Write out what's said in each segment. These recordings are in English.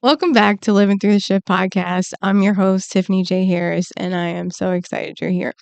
Welcome back to Living Through the Shift podcast. I'm your host, Tiffany J. Harris, and I am so excited you're here.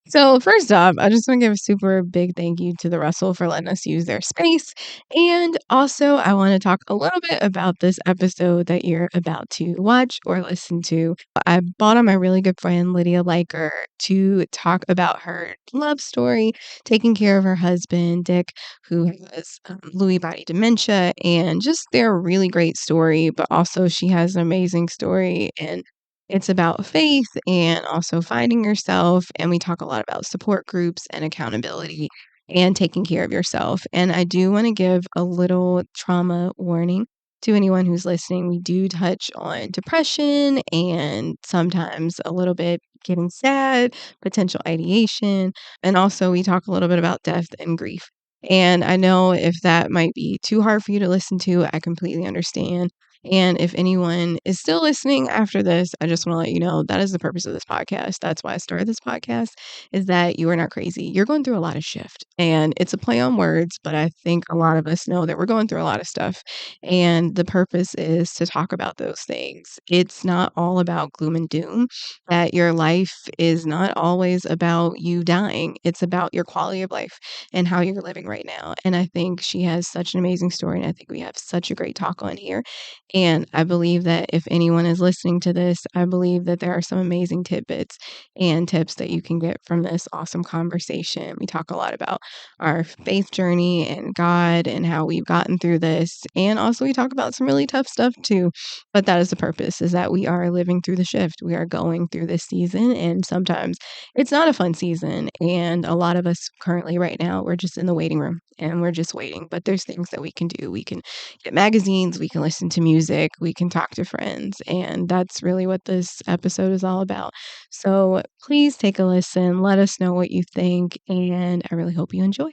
So, first off, I just want to give a super big thank you to the Russell for letting us use their space. And also, I want to talk a little bit about this episode that you're about to watch or listen to. I brought on my really good friend, Lydia Liker, to talk about her love story, taking care of her husband, Dick, who has Lewy body dementia, and just their really great story. But also, she has an amazing story. And it's about faith and also finding yourself. And we talk a lot about support groups and accountability and taking care of yourself. And I do want to give a little trauma warning to anyone who's listening. We do touch on depression and sometimes a little bit getting sad, potential ideation. And also, we talk a little bit about death and grief. And I know if that might be too hard for you to listen to, I completely understand. And if anyone is still listening after this, I just want to let you know that is the purpose of this podcast. That's why I started this podcast, is that you are not crazy. You're going through a lot of shift. And it's a play on words, but I think a lot of us know that we're going through a lot of stuff. And the purpose is to talk about those things. It's not all about gloom and doom, that your life is not always about you dying. It's about your quality of life and how you're living right now. And I think she has such an amazing story. And I think we have such a great talk on here. And I believe that if anyone is listening to this, I believe that there are some amazing tidbits and tips that you can get from this awesome conversation. We talk a lot about our faith journey and God and how we've gotten through this. And also we talk about some really tough stuff too. But that is the purpose, is that we are living through the shift. We are going through this season, and sometimes it's not a fun season. And a lot of us currently right now, we're just in the waiting room and we're just waiting. But there's things that we can do. We can get magazines, we can listen to music, we can talk to friends. And that's really what this episode is all about. So please take a listen. Let us know what you think. And I really hope you enjoy.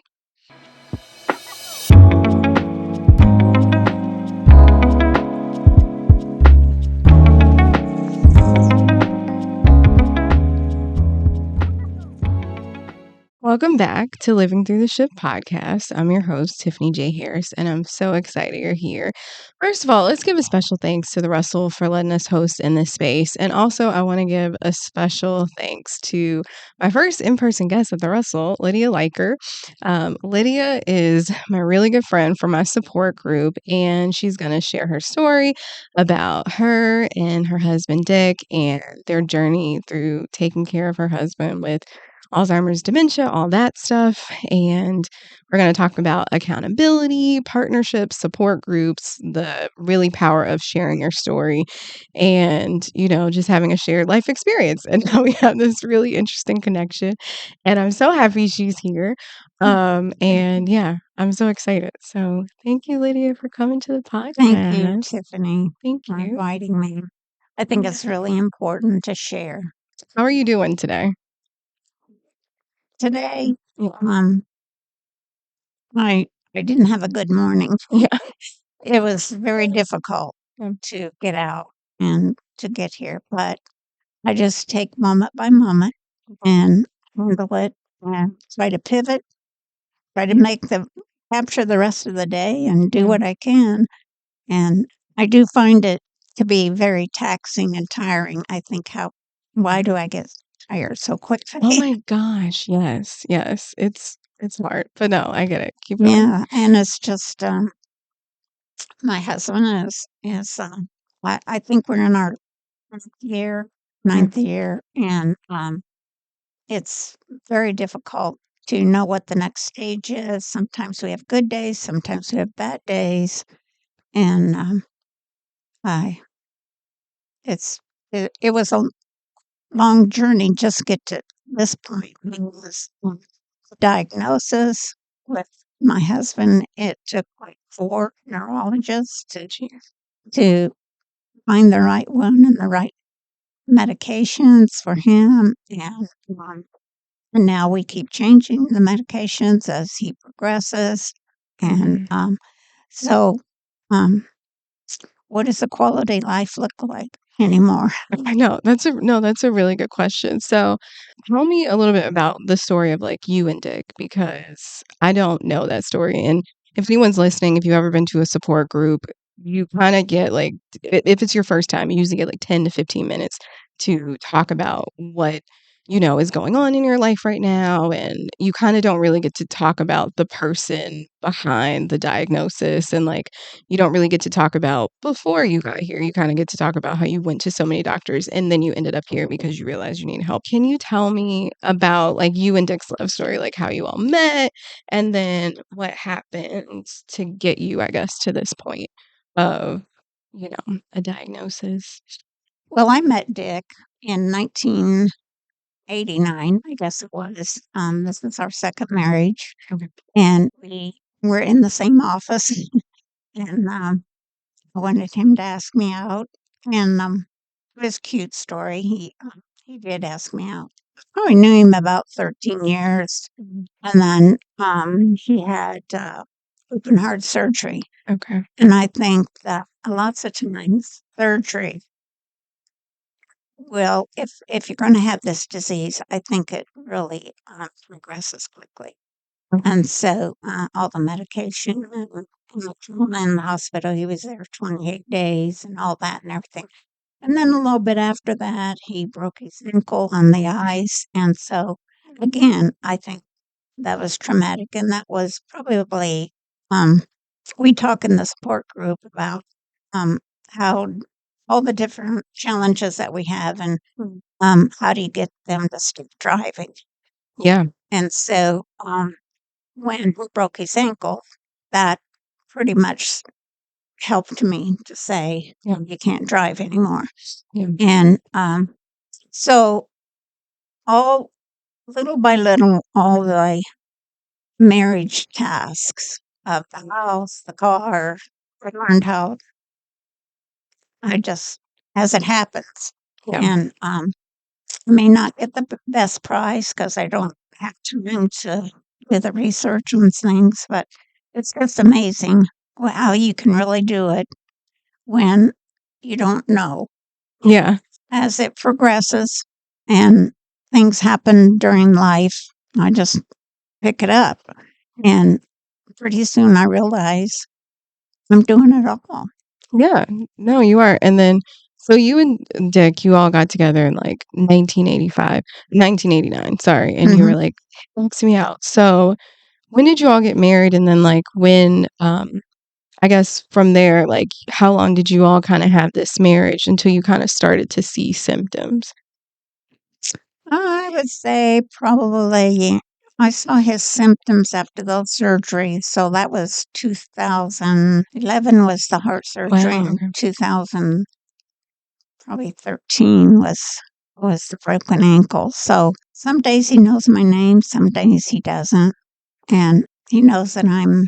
Welcome back to Living Through the Ship podcast. I'm your host, Tiffany J. Harris, and I'm so excited you're here. First of all, let's give a special thanks to the Russell for letting us host in this space. And also, I want to give a special thanks to my first in person guest at the Russell, Lydia Liker. Lydia is my really good friend from my support group, and she's going to share her story about her and her husband, Dick, and their journey through taking care of her husband with Alzheimer's, dementia, all that stuff. And we're going to talk about accountability, partnerships, support groups, the really power of sharing your story, and, just having a shared life experience. And now we have this really interesting connection. And I'm so happy she's here. And yeah, I'm so excited. So thank you, Lydia, for coming to the podcast. Thank you, Tiffany, Thank for you. inviting me. I think it's really important to share. How are you doing today? Today, Yeah. I didn't have a good morning. Yeah. It was very difficult Yeah. to get out and to get here, but I just take moment by moment and handle it and try to pivot, try to capture the rest of the day and do Yeah. what I can. And I do find it to be very taxing and tiring. I think, why do I get tired so quickly? Oh my gosh, yes, yes. It's hard, but no, I get it. Keep going. Yeah, and it's just my husband I think we're in our year, ninth year, and it's very difficult to know what the next stage is. Sometimes we have good days, sometimes we have bad days, and I it was a long journey just to get to this point. It was diagnosis with my husband. It took like 4 neurologists to find the right one and the right medications for him. And now we keep changing the medications as he progresses. And so, um, what does the quality life look like anymore? I know. That's a really good question. So, tell me a little bit about the story of like you and Dick, because I don't know that story. And if anyone's listening, if you've ever been to a support group, you kind of get like, if it's your first time, you usually get like 10 to 15 minutes to talk about what, is going on in your life right now. And you kind of don't really get to talk about the person behind the diagnosis. And like, you don't really get to talk about before you got here. You kind of get to talk about how you went to so many doctors and then you ended up here because you realized you need help. Can you tell me about like you and Dick's love story, like how you all met and then what happened to get you, I guess, to this point of, a diagnosis? Well, I met Dick in 1989, I guess it was. This was our second marriage, Okay. and we were in the same office. And I wanted him to ask me out, and it was a cute story. He did ask me out. I knew him about 13 years, Mhm. and then he had open heart surgery. Okay. And I think that lots of times surgery will, if you're going to have this disease, I think it really progresses quickly. Okay. And so all the medication and in the hospital, he was there 28 days and all that and everything. And then a little bit after that, he broke his ankle on the ice. And so, again, I think that was traumatic. And that was probably, um, we talk in the support group about um, how all the different challenges that we have and Mm. how do you get them to stop driving. Yeah. And so when he broke his ankle, that pretty much helped me to say, Yeah. you can't drive anymore. Yeah. And so all little by little, all the marriage tasks of the house, the car, I learned how I just, as it happens. Yeah. And I may not get the best price because I don't have time to do the research on things, but it's just amazing how you can really do it when you don't know. Yeah. As it progresses and things happen during life, I just pick it up. And pretty soon I realize I'm doing it all. Yeah. No, you are. And then, so you and Dick, you all got together in like 1989, sorry. And you Hmm. were like, "Ask me out." So when did you all get married? And then like when, I guess from there, like how long did you all kind of have this marriage until you kind of started to see symptoms? I would say probably I saw his symptoms after those surgeries. So that was 2011 was the heart surgery, Wow. and Okay. 2000 probably 13 was the broken ankle. So some days he knows my name, some days he doesn't, and he knows that I'm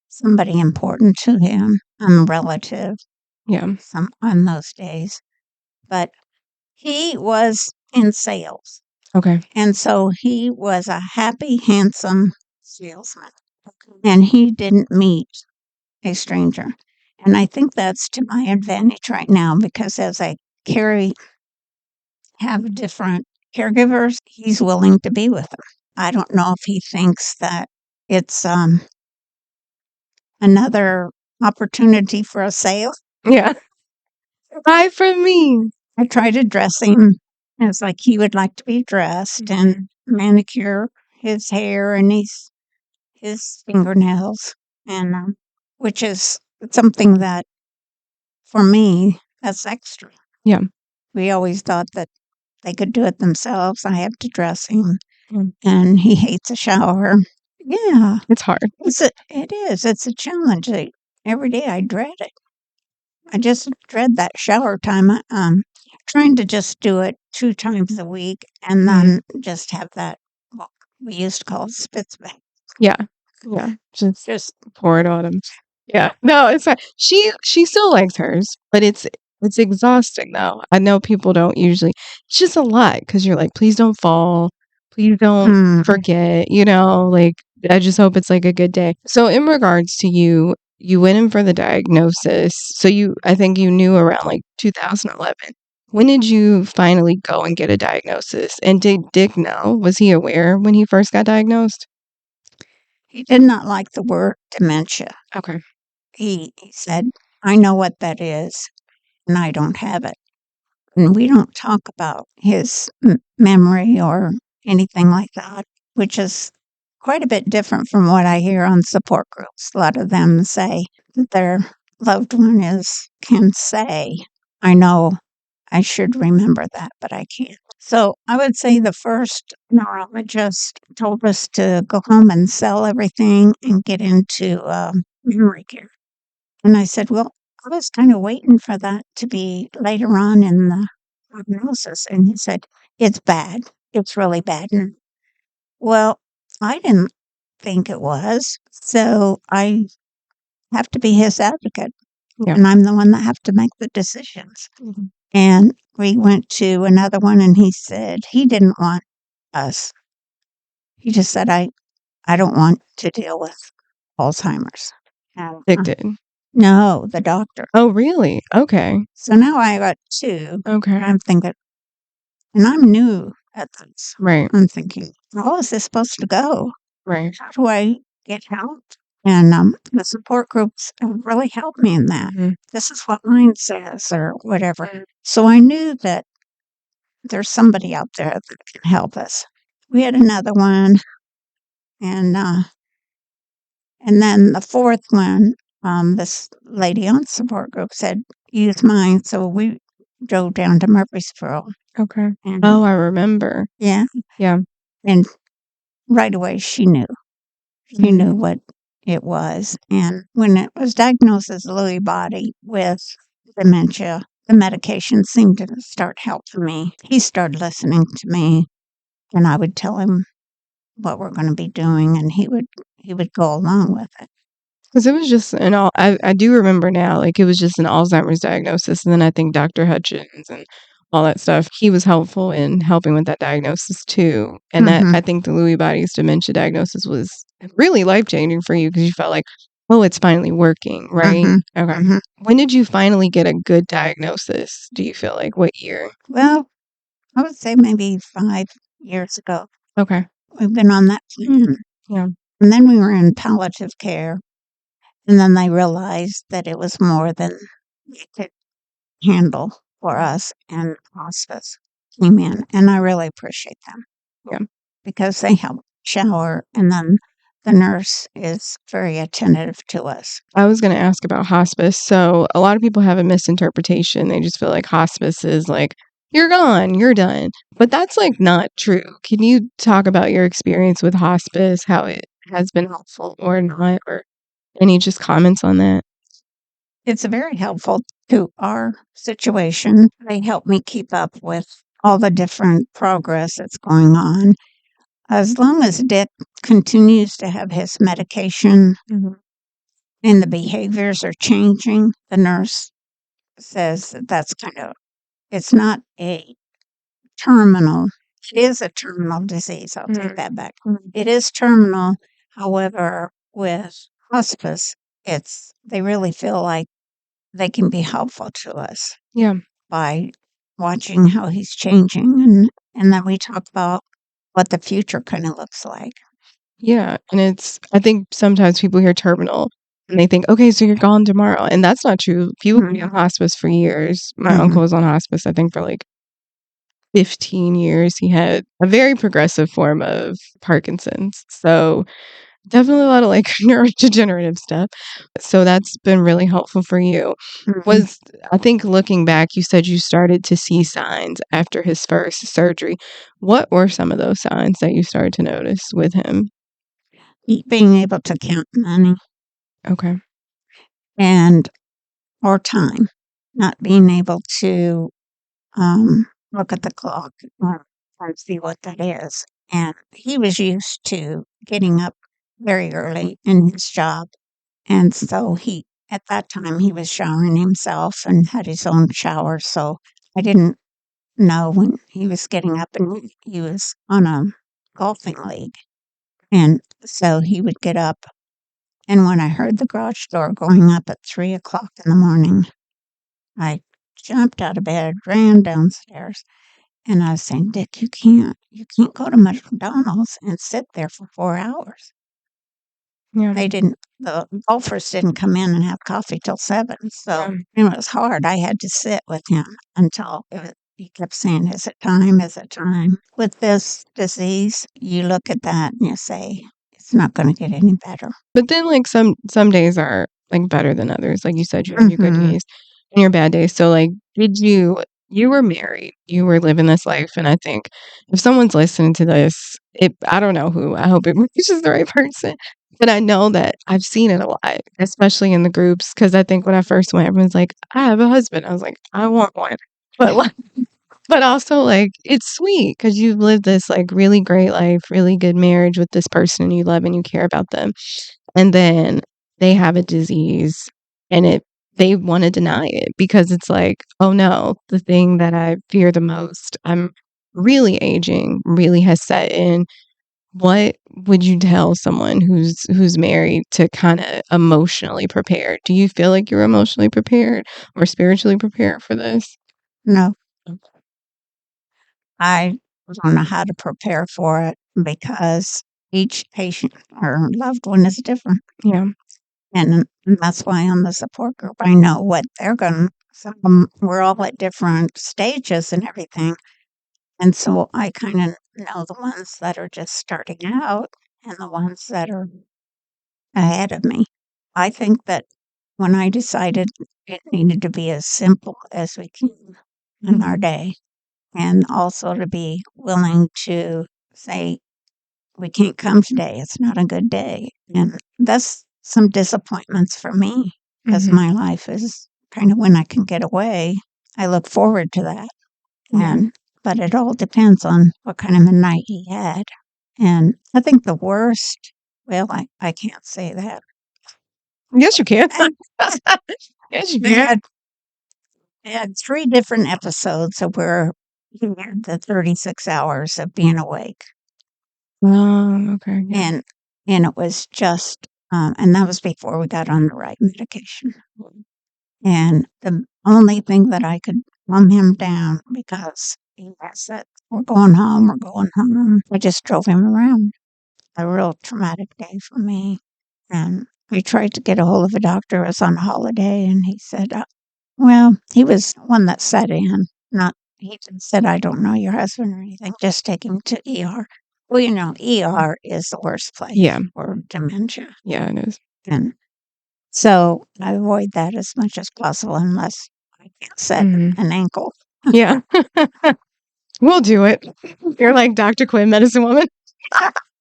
somebody important to him. I'm a relative Yeah. some on those days. But he was in sales. Okay. And so he was a happy, handsome salesman. And he didn't meet a stranger. And I think that's to my advantage right now because as I carry, have different caregivers, he's willing to be with them. I don't know if he thinks that it's another opportunity for a sale. Yeah. Bye from me. I try to dress him as like he would like to be dressed and manicure his hair and his fingernails, and which is something that for me that's extra. Yeah. We always thought that they could do it themselves. I have to dress him, Mm. and he hates a shower. Yeah, It's hard. it is. It's a challenge. Every day I dread it. I just dread that shower time. Trying to just do it 2 times a week and Mhm. then just have that, what we used to call spitz bath. Yeah. Yeah. Just Pour it on him. Yeah. No, it's fine. She still likes hers, but it's exhausting though. I know people don't usually. It's just a lot because you're like, please don't fall, please don't mm, forget. Like I just hope it's like a good day. So in regards to you, you went in for the diagnosis. So I think you knew around like 2011. When did you finally go and get a diagnosis? And did Dick know? Was he aware when he first got diagnosed? he did not like the word dementia. Okay. He said I know what that is, and I don't have it. And we don't talk about his memory or anything like that, which is quite a bit different from what I hear on support groups. A lot of them say that their loved one can say, I know I should remember that, but I can't. So I would say the first neurologist told us to go home and sell everything and get into memory care. And I said, well, I was kind of waiting for that to be later on in the prognosis. And he said, it's bad. It's really bad. And, well, I didn't think it was. So I have to be his advocate. Yeah. And I'm the one that have to make the decisions. Mhm. And we went to another one and he said he didn't want us. He just said, I don't want to deal with Alzheimer's. And, Addicted. no, the doctor. Oh, really? Okay. So now I got two. Okay. And I'm thinking, and I'm new at this. Right. I'm thinking, how is this supposed to go? Right. How do I get help? And the support groups have really helped me in that. Mhm. This is what mine says, or whatever. So I knew that there's somebody out there that can help us. We had another one, and then the fourth one, this lady on support group said, use mine. So we drove down to Murfreesboro. Okay. And Oh, I remember. yeah, Yeah. and right away she knew. She Mhm. knew what it was. And when it was diagnosed as Lewy body with dementia, the medication seemed to start helping me. He started listening to me, and I would tell him what we're going to be doing, and he would go along with it. Because it was just I do remember now, like, it was just an Alzheimer's diagnosis, and then I think Dr. Hutchins and all that stuff, he was helpful in helping with that diagnosis too, and that Mm-hmm. I think the Lewy bodies dementia diagnosis was really life-changing for you because you felt like, "Oh, it's finally working," right? Mm-hmm. Okay. Mm-hmm. When did you finally get a good diagnosis, do you feel like? What year? Well, I would say maybe 5 years ago. Okay. We've been on that plan. Yeah. And then we were in palliative care. And then they realized that it was more than they could handle for us, and hospice came in. And I really appreciate them Yeah. because they help shower. And then the nurse is very attentive to us. I was gonna ask about hospice. So a lot of people have a misinterpretation. They just feel like hospice is like, you're gone, you're done. But that's like not true. Can you talk about your experience with hospice, how it has been helpful or not, or any just comments on that? It's very helpful to our situation. They help me keep up with all the different progress that's going on. As long as Dick continues to have his medication Mhm. and the behaviors are changing, the nurse says that that's it's not a terminal. It is a terminal disease. I'll take Mhm. that back. Mhm. It is terminal. However, with hospice, they really feel like they can be helpful to us Yeah. by watching how he's changing, and then we talk about what the future kind of looks like. Yeah. And I think sometimes people hear terminal and they think, okay, so you're gone tomorrow. And that's not true. People can be on hospice for years. My Mhm. uncle was on hospice, I think, for like 15 years. He had a very progressive form of Parkinson's. So definitely a lot of like neurodegenerative stuff. So that's been really helpful for you. Mhm. Was I think looking back, you said you started to see signs after his first surgery. What were some of those signs that you started to notice with him? Being able to count money Okay. and or time, not being able to look at the clock and see what that is. And he was used to getting up very early in his job. And so at that time, he was showering himself and had his own shower. So I didn't know when he was getting up, and he was on a golfing league. And so he would get up. And when I heard the garage door going up at 3 o'clock in the morning, I jumped out of bed, ran downstairs, and I was saying, Dick, you can't go to McDonald's and sit there for 4 hours. Yeah. The golfers didn't come in and have coffee till 7, so it was hard. I had to sit with him until he kept saying, "Is it time? Is it time?" With this disease, you look at that and you say, "It's not gonna get any better." But then, like, some days are, like, better than others. Like you said, you have your good Mhm. days and your bad days. So, like, did you were married, you were living this life, and I think if someone's listening to this, I don't know who, I hope it reaches the right person, but I know that I've seen it a lot, especially in the groups. Because I think when I first went, everyone's like, "I have a husband." I was like, "I want one." But, like but also, like, it's sweet because 'cause you've lived this, like, really great life, really good marriage with this person you love and you care about them. And then they have a disease and they wanna deny it because it's like, "Oh, no, the thing that I fear the most, I'm really aging, really has set in." What would you tell someone who's married to kinda emotionally prepare? Do you feel like you're emotionally prepared or spiritually prepared for this? No, I don't know how to prepare for it because each patient or loved one is different, Yeah. and that's why on the support group, I know what they're gonna some we're all at different stages and everything, and so I kinda know the ones that are just starting out and the ones that are ahead of me. I think that when I decided it needed to be as simple as we can in our day, and also to be willing to say, "We can't come today, it's not a good day," and that's some disappointments for me because Mhm. my life is kinda when I can get away, I look forward to that, Yeah. and but it all depends on what kind of a night he had, and I think the worst well, I can't say that. Yes, you can. Yes, you They can. had 3 different episodes of where he had the 36 hours of being awake, Oh, okay, yeah. and it was just, and that was before we got on the right medication, and the only thing that I could calm him down because he said, we're going home." I just drove him around. A real traumatic day for me, and I tried to get a hold of a doctor. I was on holiday, and he said, well, he was one that sat in, not he just said, "I don't know your husband or anything, just take him to ER." Well, ER is the worst place Yeah. for dementia, Yeah, it is. and so I avoid that as much as possible unless I can't set Mhm. an ankle. Yeah. We'll do it. You're like Dr. Quinn, medicine woman.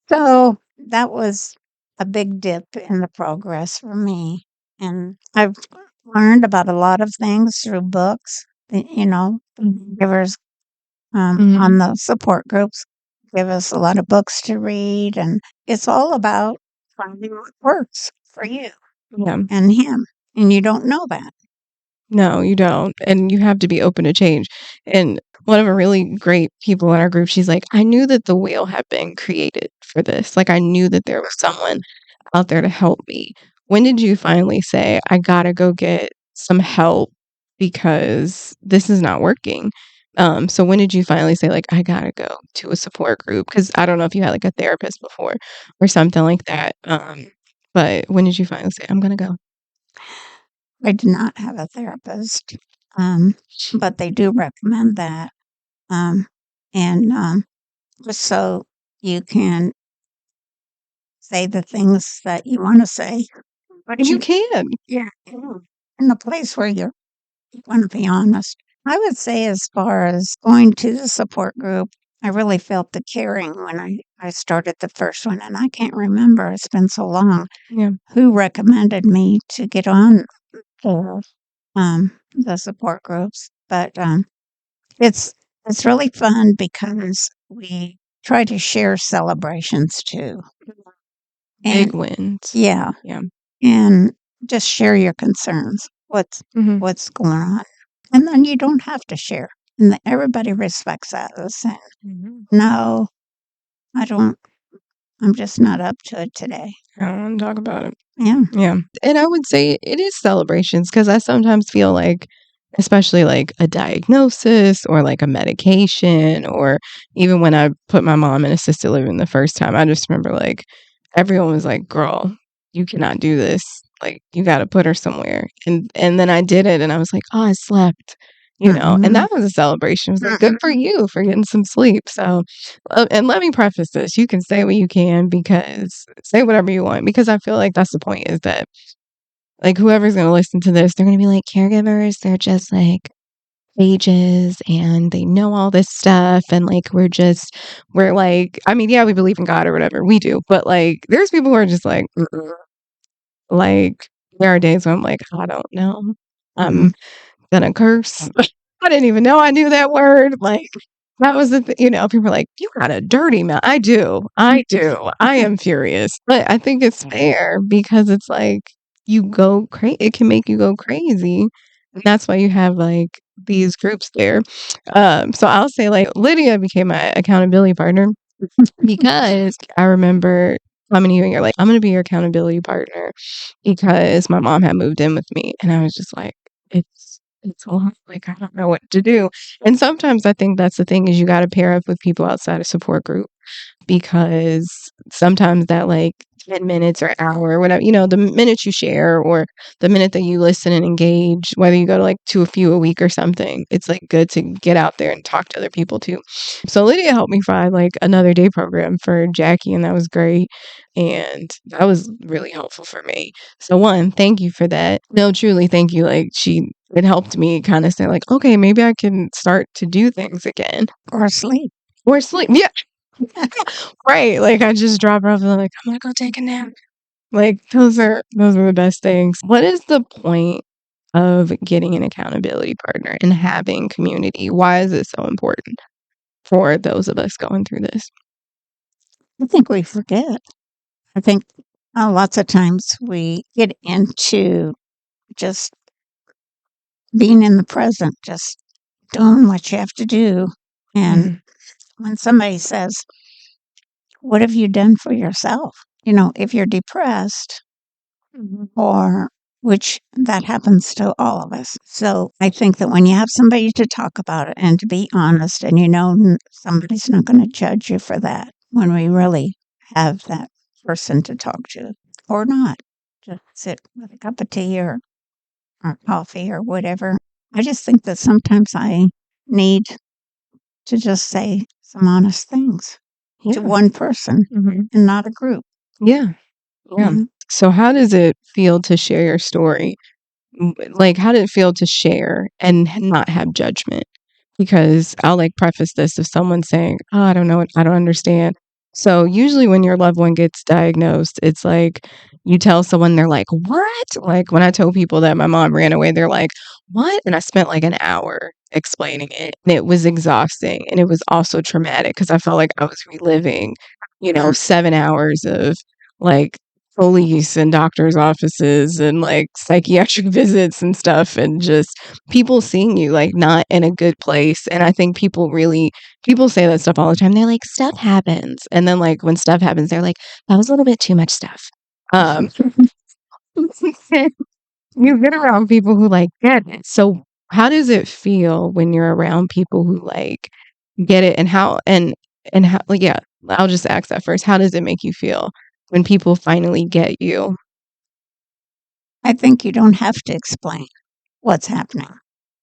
So, that was a big dip in the progress for me, and I've learned about a lot of things through books, givers, on Mhm. the support groups give us a lot of books to read, and it's all about finding what works for you Yeah. and him, and you don't know that. No, you don't, and you have to be open to change, and one of the really great people in our group, she's like, "I knew that the wheel had been created for this, like, I knew that there was someone out there to help me." When did you finally say, "I gotta go get some help because this is not working?" So when did you finally say, like, "I gotta go to a support group?" Because I don't know if you had, like, a therapist before or something like that, but when did you finally say, "I'm gonna go?" I did not have a therapist, um, but they do recommend that, um, and, just so you can say the things that you wanna say, but And you can. yeah, in a place where you wanna be honest. I would say as far as going to the support group, I really felt the caring when I started the first one, and I can't remember, it's been so long, Yeah. who recommended me to get on the support groups, but, it's it's really fun because we try to share celebrations too, Big and wins. yeah, Yeah. and just share your concerns, Mhm. what's going on, and then you don't have to share, and everybody respects that, they're saying, Mhm. "No, I don't I'm just not up to it today." I don't wanna talk about it. Yeah, Yeah, and I would say it is celebrations because I sometimes feel like, especially, like, a diagnosis or, like, a medication or even when I put my mom in assisted living the first time, I just remember, like, everyone was like, "Girl, you cannot do this. Like, you got to put her somewhere. And then I did it, and I was like, oh, I slept, and that was a celebration. It was like, good for you for getting some sleep. So, and let me preface this. You can say what you can, because say whatever you want, because I feel like that's the point, is that like whoever's going to listen to this, they're going to be like, caregivers, they're just like ages and they know all this stuff, and like we're like, I mean, yeah, we believe in God or whatever, we do, but like there's people who are just like, like there are days when I'm like, I don't know, I'm gonna curse. I didn't even know I knew that word. Like, that was the people are like, you got a dirty mouth. I do, I am furious, but I think it's fair, because it's like, you go crazy, it can make you go crazy. And that's why you have like these groups there. So I'll say, like, Lydia became my accountability partner, because I remember coming to you and you're like, I'm going to be your accountability partner, because my mom had moved in with me, and I was just like, it's a lot. Like, I don't know what to do. And sometimes I think that's the thing, is you got to pair up with people outside a support group, because sometimes that like 10 minutes or hour or whatever, the minute you share, or the minute that you listen and engage, whether you go to like to a few a week or something, it's like good to get out there and talk to other people too. So Lydia helped me find like another day program for Jackie, and that was great. And that was really helpful for me. So one, thank you for that. No, truly, thank you. Like, it helped me kind of say like, okay, maybe I can start to do things again. Or sleep. Or sleep. Yeah. Right. Like, I just drop her off and I'm like, I'm gonna go take a nap. Like, those are the best things. What is the point of getting an accountability partner and having community? Why is it so important for those of us going through this? I think we forget. I think lots of times we get into just being in the present, just doing what you have to do. And when somebody says, what have you done for yourself? If you're depressed, or which that happens to all of us. So I think that when you have somebody to talk about it and to be honest, and somebody's not going to judge you for that, when we really have that person to talk to, or not, just sit with a cup of tea or coffee or whatever. I just think that sometimes I need to just say some honest things to one person and not a group. Yeah. So how does it feel to share your story? Like, how did it feel to share and not have judgment? Because I'll like preface this of someone saying, oh, I don't know, I don't understand. So usually when your loved one gets diagnosed, it's like you tell someone, they're like, what? Like, when I told people that my mom ran away, they're like, what? And I spent like an hour explaining it. And it was exhausting. And it was also traumatic, because I felt like I was reliving, 7 hours of like police and doctors' offices and like psychiatric visits and stuff, and just people seeing you like not in a good place. And I think people say that stuff all the time. They're like, stuff happens. And then like when stuff happens, they're like, that was a little bit too much stuff. You get around people who like get it. So how does it feel when you're around people who like get it, and how, like, yeah, I'll just ask that first. How does it make you feel when people finally get you? I think you don't have to explain what's happening.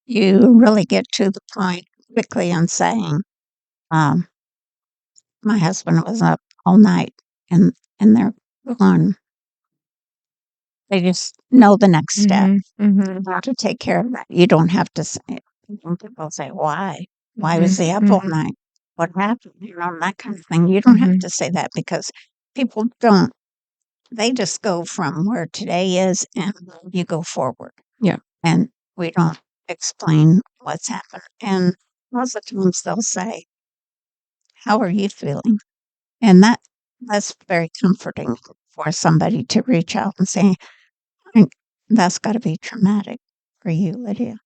You really get to the point quickly on saying, my husband was up all night and they're gone. They just know the next step, how to take care of that. You don't have to say it. People say, why? Why was he up all night? What happened? That kind of thing. You don't have to say that, because people don't. They just go from where today is and you go forward. Yeah. And we don't explain what's happened. And most of the times they'll say, how are you feeling? And that's very comforting for somebody to reach out and say, that's got to be traumatic for you, Lydia.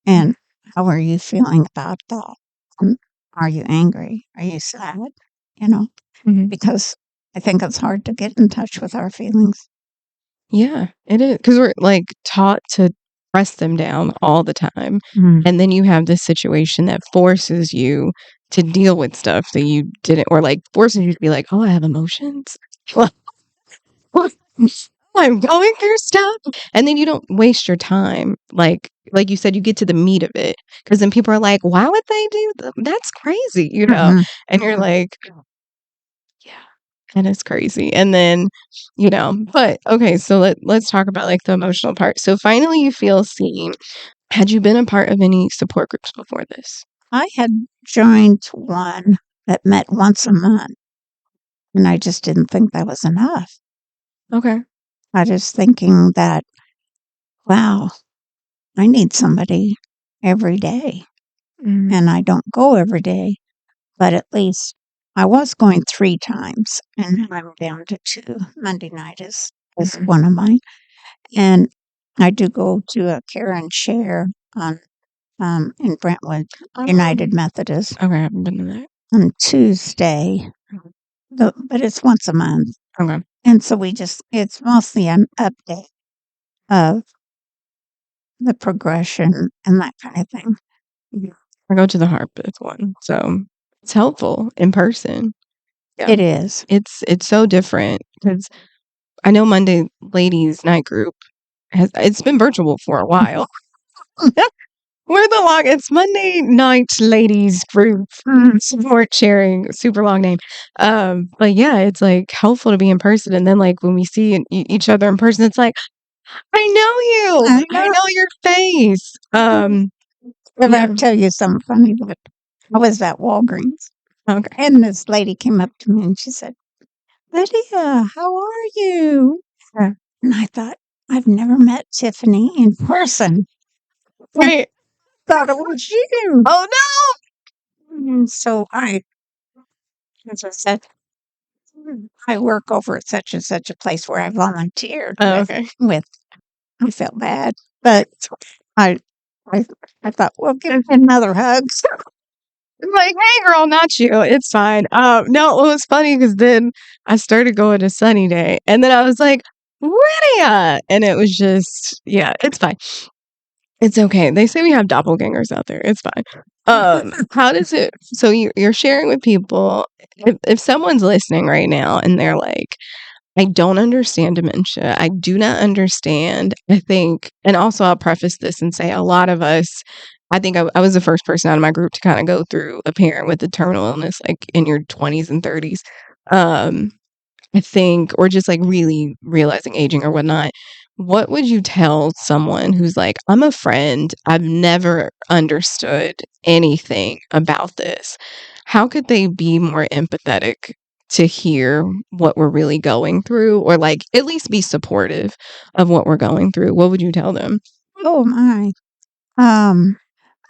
And how are you feeling about that? And are you angry? Are you sad? Because I think it's hard to get in touch with our feelings. Yeah, it is, because we're like taught to press them down all the time. And then you have this situation that forces you to deal with stuff that you didn't, or like forces you to be like, oh, I have emotions. I'm going through stuff. And then you don't waste your time. Like you said, you get to the meat of it. Because then people are like, why would they do that? That's crazy, you know? Mhm. And you're like, yeah, that is crazy. And then, but okay, so let's talk about like the emotional part. So finally you feel seen. Had you been a part of any support groups before this? I had joined one that met once a month, and I just didn't think that was enough. Okay. I was thinking that, wow, I need somebody every day. And I don't go every day, but at least I was going 3 times, and now I'm down to 2. Monday night is one of mine. And I do go to a care and share on in Brentwood United Methodist Okay, I haven't been to that. on Tuesday, but it's once a month. Okay. And so it's mostly an update of the progression and that kind of thing. I go to the Harpeth one, so it's helpful in person. Yeah. It is. It's so different because I know Monday Ladies Night Group it's been virtual for a while. We're the long. It's Monday Night Ladies Group support sharing. Super long name. But yeah, it's like helpful to be in person, and then like when we see each other in person, it's like I know you. I know your face. I'll tell you something funny. But I was at Walgreens, Okay. and this lady came up to me and she said, "Lydia, how are you?" Yeah. And I thought, I've never met Tiffany in person. Wait. Thought it was you. Oh And so as I said, I work over at such and such a place where I volunteered no. Oh, with. okay. I felt bad, but I I, I thought, well, give me another hug. Like, hey, girl, not you. It's fine. No, it was funny because then I started going to Sunny Day, and then I was like, Lydia, and it was just, yeah, it's fine. It's okay. They say we have doppelgangers out there. It's fine. How does it? So you're sharing with people. If someone's listening right now and they're like, I don't understand dementia. I do not understand. I think, and also I'll preface this and say a lot of us, I think I was the first person out of my group to kind of go through a parent with a terminal illness, like in your 20s and 30s. Um, I think, or just like really realizing aging or whatnot. What would you tell someone who's like, I'm a friend, I've never understood anything about this? How could they be more empathetic to hear what we're really going through, or like at least be supportive of what we're going through? What would you tell them? Oh my. Um,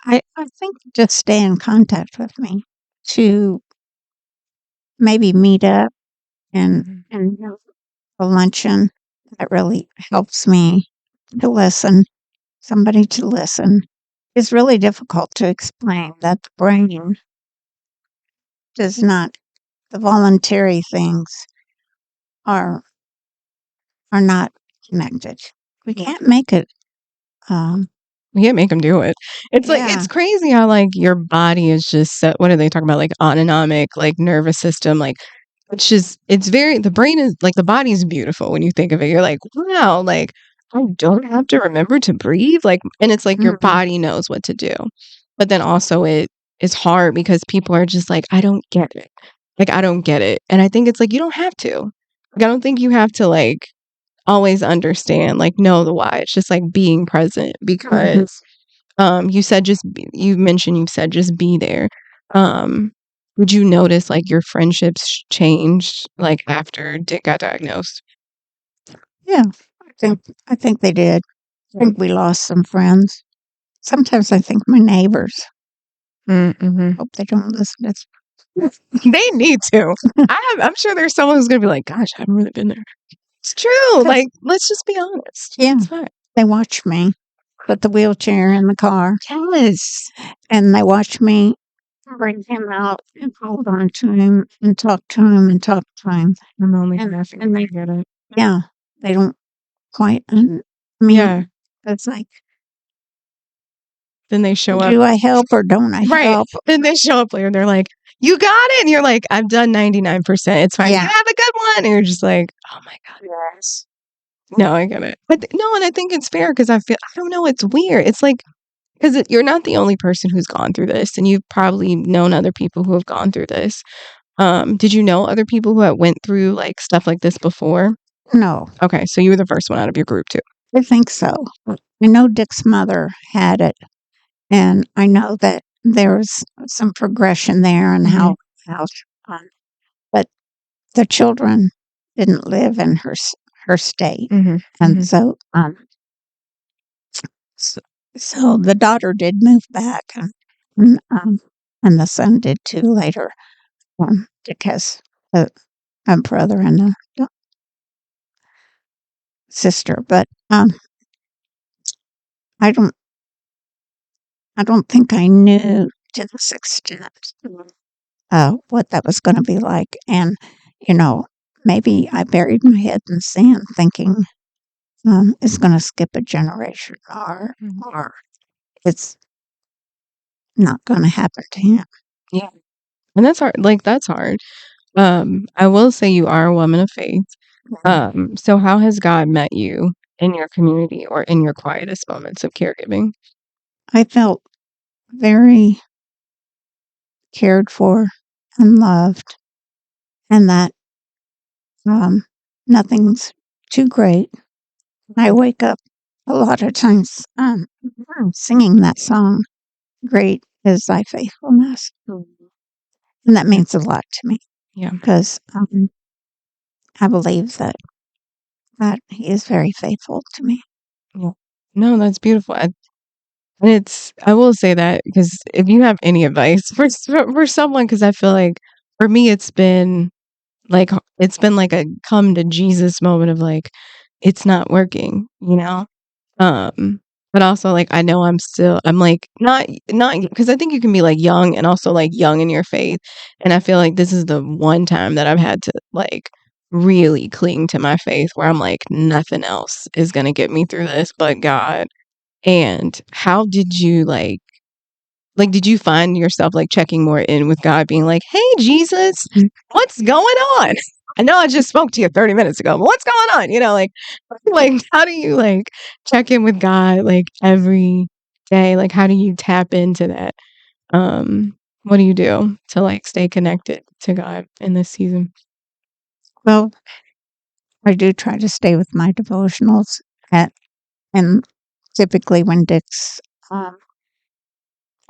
I think just stay in contact with me to maybe meet up and have a luncheon. That really helps me to listen. Somebody to listen. It's really difficult to explain that the brain does not. The voluntary things are are not connected. We can't make it. We can't make them do it. It's like, Yeah. it's crazy how like your body is just so, what are they talking about? Like autonomic, like nervous system, like it's just, it's very, the brain is like, the body is beautiful when you think of it. You're like, wow, like I don't have to remember to breathe. Like, and it's like your Mhm. body knows what to do. But then also it is hard because people are just like, I don't get it. Like, I don't get it. And I think it's like, you don't have to. Like, I don't think you have to like always understand, like know the why. It's just like being present because you said you mentioned you said just be there. Um would you notice like your friendships changed like after Dick got diagnosed? Yeah. I think they did. I think we lost some friends. Sometimes I think my neighbors. Mm-hmm. Hope they don't listen. They need to. I'm sure there's someone who's gonna be like, gosh, I haven't really been there. It's true. 'Cause- Like, let's just be honest. Yeah. It's fine. They watch me put the wheelchair in the car, Yes. and they watch me bring him out and hold on to him and talk to him and talk to him. I'm only And laughing. and they Get it. yeah, they don't quite. I mean, Yeah. it's like, Then they show up. do I help or don't I Right. help? Then they show up later and they're like, you got it. And you're like, I've done 99%. It's fine. Yeah. You have a good one. And you're just like, oh my God. Yes. No, I get it. But no, and I think it's fair because I don't know, it's weird. It's like, because you're not the only person who's gone through this, and you've probably known other people who have gone through this. Did you know other people who had went through like stuff like this before? No, Okay, so you were the first one out of your group too. I think so. I know Dick's mother had it, and I know that there's some progression there and Mhm. how, um, but the children didn't live in her state, Mhm. and Mhm. so so the daughter did move back, and, and the son did too later. Dick has a brother and a sister, but I don't I don't think I knew to this extent what that was going to be like, and you know maybe I buried my head in the sand thinking it's going to skip a generation Mhm. or it's not going to happen to him. Yeah. And that's hard. Like, that's hard. I will say you are a woman of faith. So how has God met you in your community or in your quietest moments of caregiving? I felt very cared for and loved, and that um, nothing's too great. I wake up a lot of times singing that song, Great is Thy Faithfulness. And that Yeah. means a lot to me Yeah. because I believe that He is very faithful to me. Yeah. No, that's beautiful. I will say that because if you have any advice for someone, because I feel like for me, it's been like a come to Jesus moment of like, it's not working, you know? Um, but also like I know I'm like not because I think you can be like young and also like young in your faith. And I feel like this is the one time that I've had to like really cling to my faith where I'm like, nothing else is gonna get me through this but God. And how did you did you find yourself like checking more in with God, being like, "Hey, Jesus, Mm. what's going on? I know I just spoke to you 30 minutes ago, but what's going on?" Like how do you like check in with God like every day? Like how do you tap into that? What do you do to like stay connected to God in this season? Well, I do try to stay with my devotionals, at, and typically when Dick's um,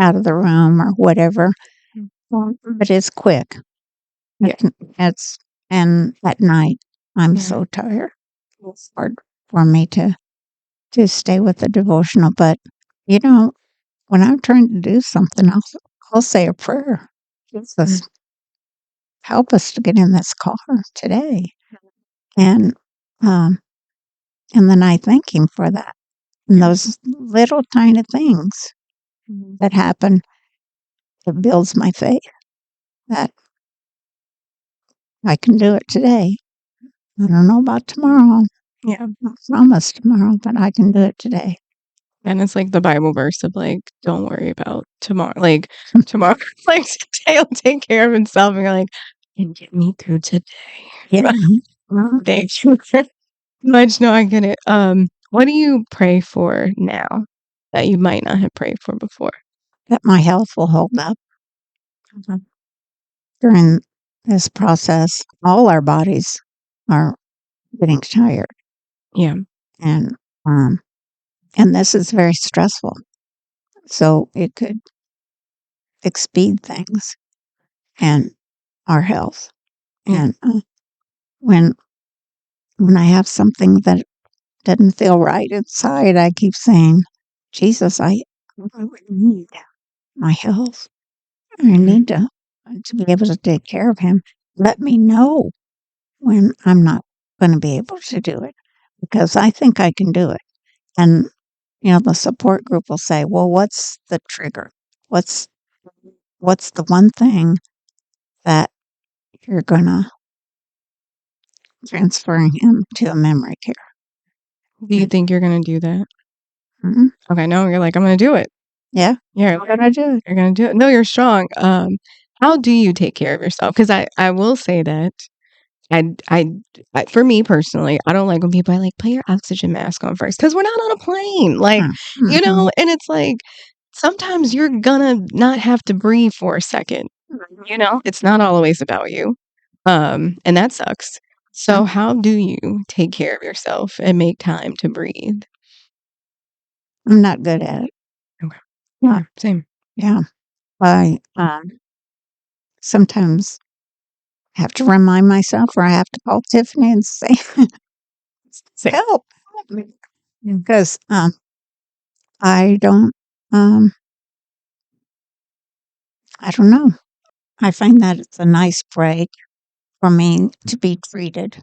out of the room or whatever, Mm. but it's quick. Yeah. It's and at night I'm Yeah. so tired. It's hard for me to stay with the devotional. But you know, when I'm trying to do something, I'll say a prayer. Jesus, Mhm. help us to get in this car today, and um, and then I thank Him for that. And Yeah. those little tiny things Mhm. that happen, it builds my faith that I can do it today. I don't know about tomorrow. Yeah. Not promise tomorrow, but I can do it today. And it's like the Bible verse of like, don't worry about tomorrow. Like tomorrow, like today will take care of himself. And you're like, and get me through today. Yeah. Well, Thank you very much. No, I get it. What do you pray for now that you might not have prayed for before? that my health will hold up Mhm. during this process. All our bodies are getting tired, Yeah. and um, and this is very stressful. So it could expede things and our health. Yeah. And when when I have something that doesn't feel right inside, I keep saying, Jesus, I really need my health. I Mhm. need to be able to take care of him. Let me know when I'm not going to be able to do it because I think I can do it. And the support group will say, "Well, what's the trigger? What's what's the one thing that you're going to transfer him to a memory care?" Do you think you're going to do that? Mhm. Okay. No, you're like, I'm going to do it. Yeah, Yeah. I'm going to do it. You're going to do it. No, you're strong. How do you take care of yourself? Because I will say that for me personally, I don't like when people are like, put your oxygen mask on first because we're not on a plane. Like, you know, and it's like sometimes you're gonna not have to breathe for a second. You know, it's not always about you. And that sucks. So, how do you take care of yourself and make time to breathe? I'm not good at it. Okay. Yeah. Same. Yeah. I sometimes have to remind myself, or I have to call Tiffany and say, Same. help me. Because I don't, um, I don't know. I find that it's a nice break for me to be treated,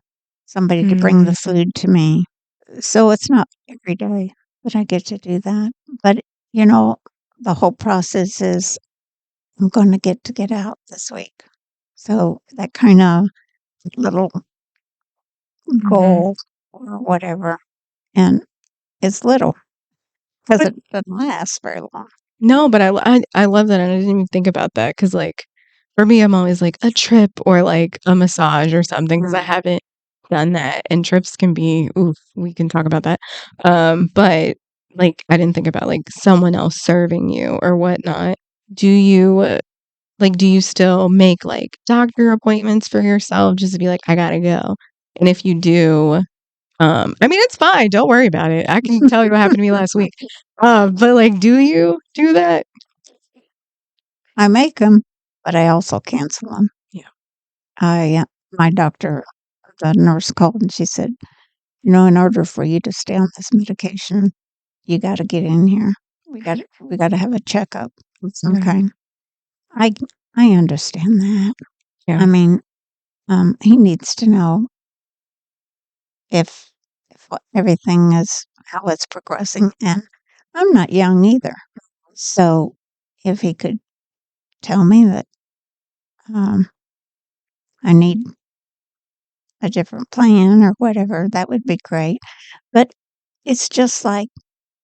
somebody to bring the food to me. So it's not every day that I get to do that. But, you know, the whole process is I'm going to get out this week. So that kind of little goal or whatever. And it's little because But it doesn't last very long. no, but I love that, and I didn't even think about that because, like, for me, I'm always like a trip or like a massage or something because I haven't done that, and trips can be oof. We can talk about that. But like, I didn't think about like someone else serving you or whatnot. Do you do you still make like doctor appointments for yourself just to be like, I gotta go? And if you do, I mean, it's fine. Don't worry about it. I can tell you what happened to me last week. But like, do you do that? I make them, but I also cancel them. Yeah. My doctor, the nurse called and she said, you know, in order for you to stay on this medication, you got to get in here. We got to have a checkup of some kind. I understand that. Yeah. I mean, he needs to know if everything is how it's progressing, and I'm not young either. So if he could tell me that I need a different plan or whatever, that would be great. But it's just like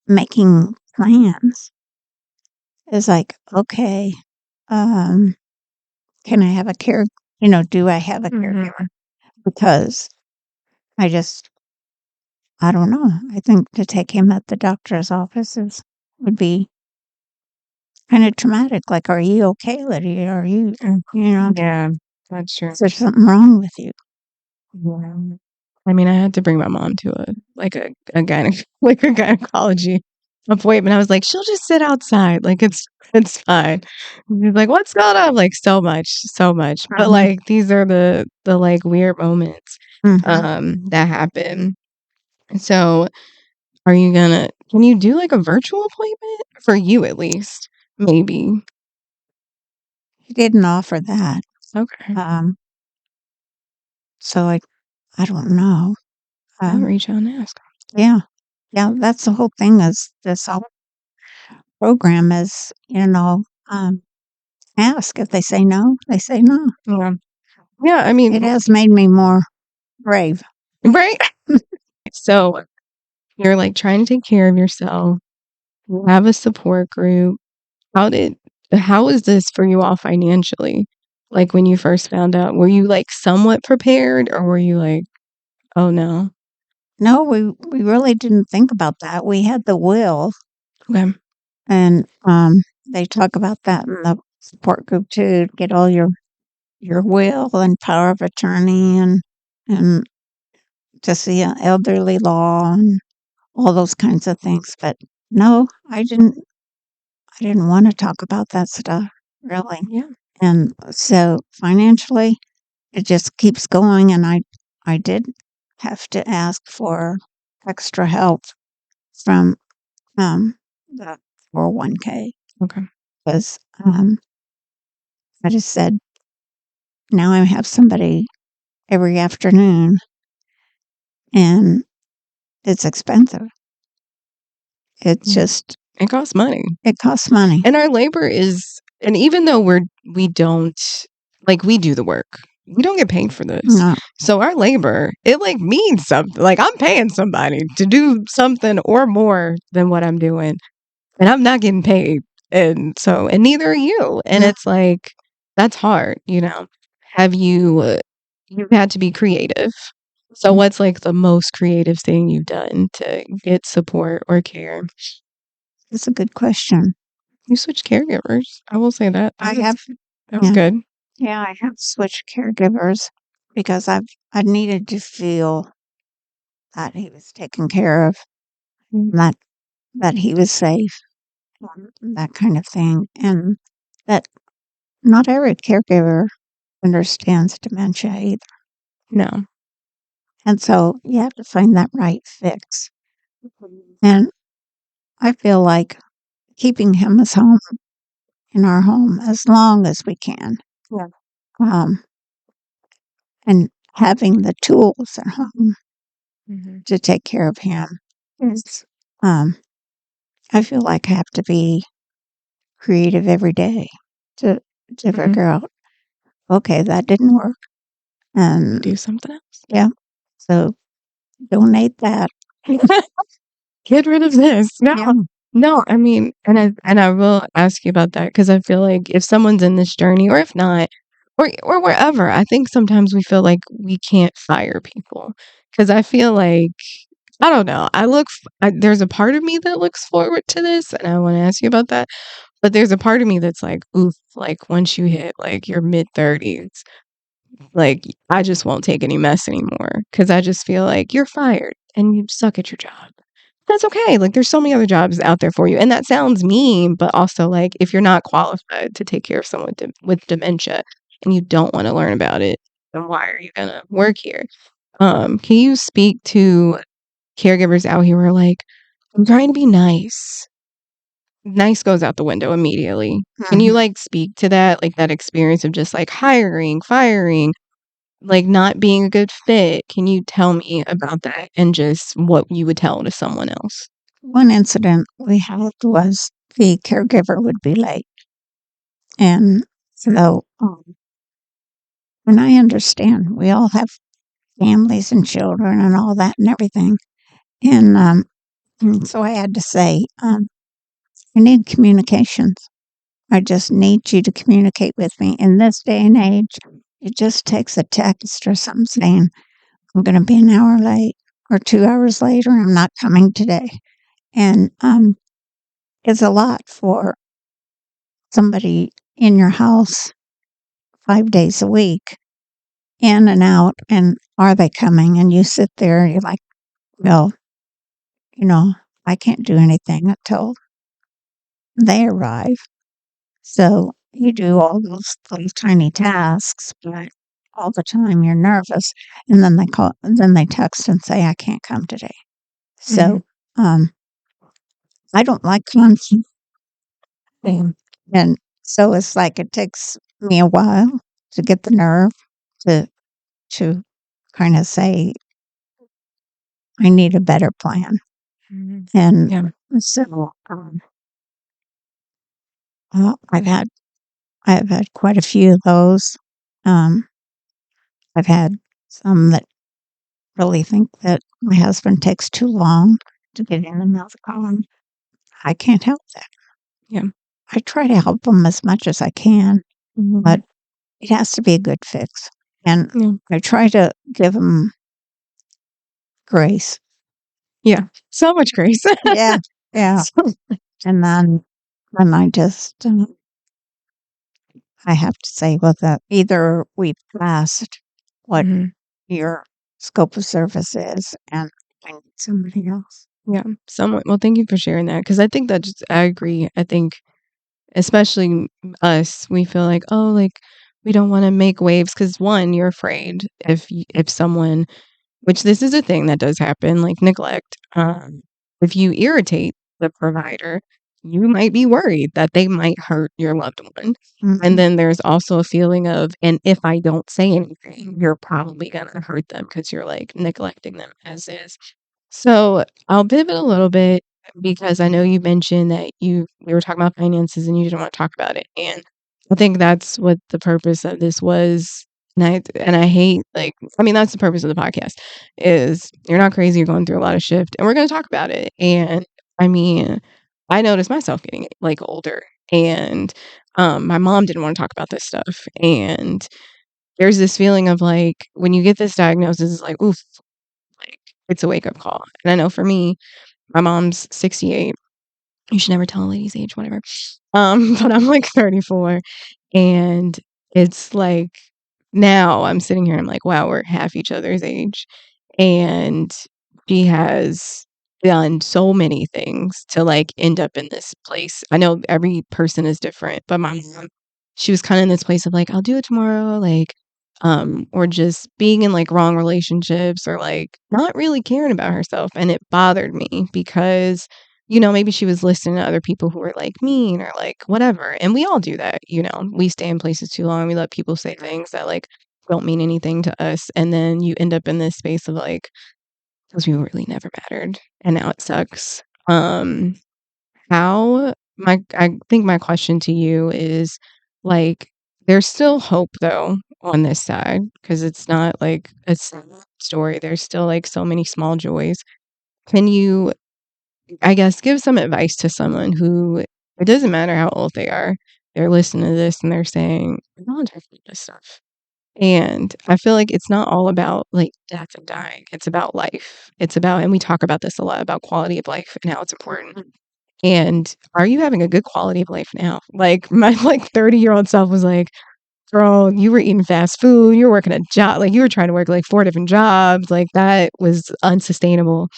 making plans. It's like, okay, can I have a care? You know, do I have a caregiver? Because I just, I don't know. I think to take him at the doctor's offices would be kind of traumatic. Like, are you okay, Lydia? Are you, you know, Yeah, that's true. is there something wrong with you? Yeah. I mean, I had to bring my mom to a gynecology appointment. I was like, she'll just sit outside. Like it's fine. She's like, what's going on? Like so much, so much. But like these are the like weird moments that happen. So can you do like a virtual appointment for you at least? Maybe. He didn't offer that. Okay. So I don't know. I'll reach out and ask. Yeah. Yeah, that's the whole thing is this whole program is, you know, ask. If they say no, they say no. Yeah. Yeah, I It mean, has made me more brave. right? So you're like trying to take care of yourself. You have a support group. How did how is this for you all financially? Like when you first found out, were you like somewhat prepared or were you like, oh no? No, we really didn't think about that. We had the will, Okay. and they talk about that in the support group too. Get all your will and power of attorney and to see an elderly law and all those kinds of things. But no, I didn't. I didn't want to talk about that stuff really. Yeah. And so financially, it just keeps going. And I did have to ask for extra help from the 401k Okay. because I just said, now I have somebody every afternoon and it's expensive. It's just, It costs money. it costs money. And our labor is and even though we don't like we do the work. We don't get paid for this. No, So our labor, it like means something. Like I'm paying somebody to do something or more than what I'm doing. And I'm not getting paid. And neither are you. And no. it's like, that's hard, you know. Have you you've had to be creative. So what's like the most creative thing you've done to get support or care? That's a good question. You switch caregivers. I will say that. I have, That was yeah, good. yeah, I have switched caregivers because I needed to feel that he was taken care of, that he was safe, that kind of thing, and that not every caregiver understands dementia either. No. And so you have to find that right fix. And I feel like keeping him as home in our home as long as we can. Yeah. Um, and having the tools at home Mhm. to take care of him is, um, I feel like I have to be creative every day to Mhm. figure out, okay, that didn't work. And Do something else. yeah, so donate that. Get rid of this. No. Yeah. No, I mean, and I will ask you about that because I feel like if someone's in this journey, or if not, or wherever, I think sometimes we feel like we can't fire people because I feel like I don't know. There's a part of me that looks forward to this, and I want to ask you about that. But there's a part of me that's like, oof, like once you hit like your mid-30s, like I just won't take any mess anymore because I just feel like you're fired and you suck at your job. That's okay. Like there's so many other jobs out there for you. And that sounds mean, but also like if you're not qualified to take care of someone with dementia and you don't want to learn about it, then why are you gonna work here? Can you speak to caregivers out here who are like, I'm trying to be nice. Nice goes out the window immediately. Can you Mhm. like speak to that, like that experience of just like hiring, firing, like not being a good fit? Can you tell me about that and just what you would tell to someone else? One incident we had was the caregiver would be late. And so, and I understand we all have families and children and all that and everything. And so I had to say, I need communications. I just need you to communicate with me. In this day and age, it just takes a text or something saying, I'm going to be an hour late or 2 hours later. I'm not coming today. And it's a lot for somebody in your house 5 days a week, in and out. And are they coming? And you sit there and you're like, well, you know, I can't do anything until they arrive. So you do all those tiny tasks, but all the time you're nervous. And then they text and say, I can't come today. Mhm. So um, I don't like conflict. And so it's like it takes me a while to get the nerve to to kind of say, I need a better plan. Mhm. And Yeah. so I've had quite a few of those. Um, I've had some that really think that my husband takes too long to get in and out of the car. I can't help that. Yeah. I try to help him as much as I can, Mhm. but it has to be a good fix. And Yeah. I try to give him grace. Yeah. So much grace. Yeah, yeah. And then I have to say, well, that either we've passed what Mhm. your scope of service is, and I need somebody else. Yeah. Somewhat. Well, thank you for sharing that because I think that just I agree. I think especially us, we feel like, oh, like we don't want to make waves because one, you're afraid if someone, which this is a thing that does happen, like neglect. If you irritate the provider, you might be worried that they might hurt your loved one. And Mhm. then there's also a feeling of, and if I don't say anything, you're probably gonna hurt them because you're like neglecting them as is. So I'll pivot a little bit because I know you mentioned that we were talking about finances and you didn't want to talk about it. And I think that's what the purpose of this was. And I hate like I mean that's the purpose of the podcast is you're not crazy, you're going through a lot of shift and we're gonna talk about it. And I mean, I noticed myself getting like older and my mom didn't want to talk about this stuff. And there's this feeling of like when you get this diagnosis, it's like, oof, like it's a wake up call. And I know for me, my mom's 68. You should never tell a lady's age, whatever. But I'm like 34, and it's like now I'm sitting here and I'm like, wow, we're half each other's age. And she has done so many things to like end up in this place. I know every person is different, but my mom, she was kind of in this place of like, I'll do it tomorrow, like, or just being in like wrong relationships or like not really caring about herself. And it bothered me because, maybe she was listening to other people who were like mean or like whatever. And we all do that, we stay in places too long. We let people say things that like don't mean anything to us. And then you end up in this space of like, those people really never mattered. And now it sucks. I think my question to you is like, there's still hope though on this side because it's not like a sad story. There's still like so many small joys. Can you, I guess, give some advice to someone who it doesn't matter how old they are, they're listening to this and they're saying, I don't want to talk about this stuff. And I feel like it's not all about like death and dying. It's about life. It's about, and we talk about this a lot about quality of life and how it's important. And are you having a good quality of life now? Like my like 30-year-old self was like, girl, you were eating fast food, you were working a job, like you were trying to work like 4 different jobs. Like that was unsustainable.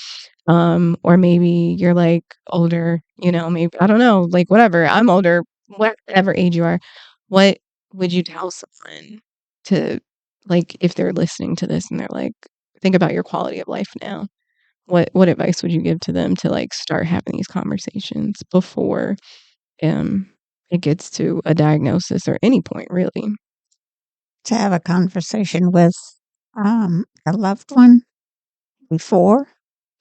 Or maybe you're like older, maybe I don't know, like whatever. I'm older, whatever age you are. What would you tell someone to like if they're listening to this and they're like, think about your quality of life now? What advice would you give to them to like start having these conversations before um it gets to a diagnosis or any point really? To have a conversation with a loved one before.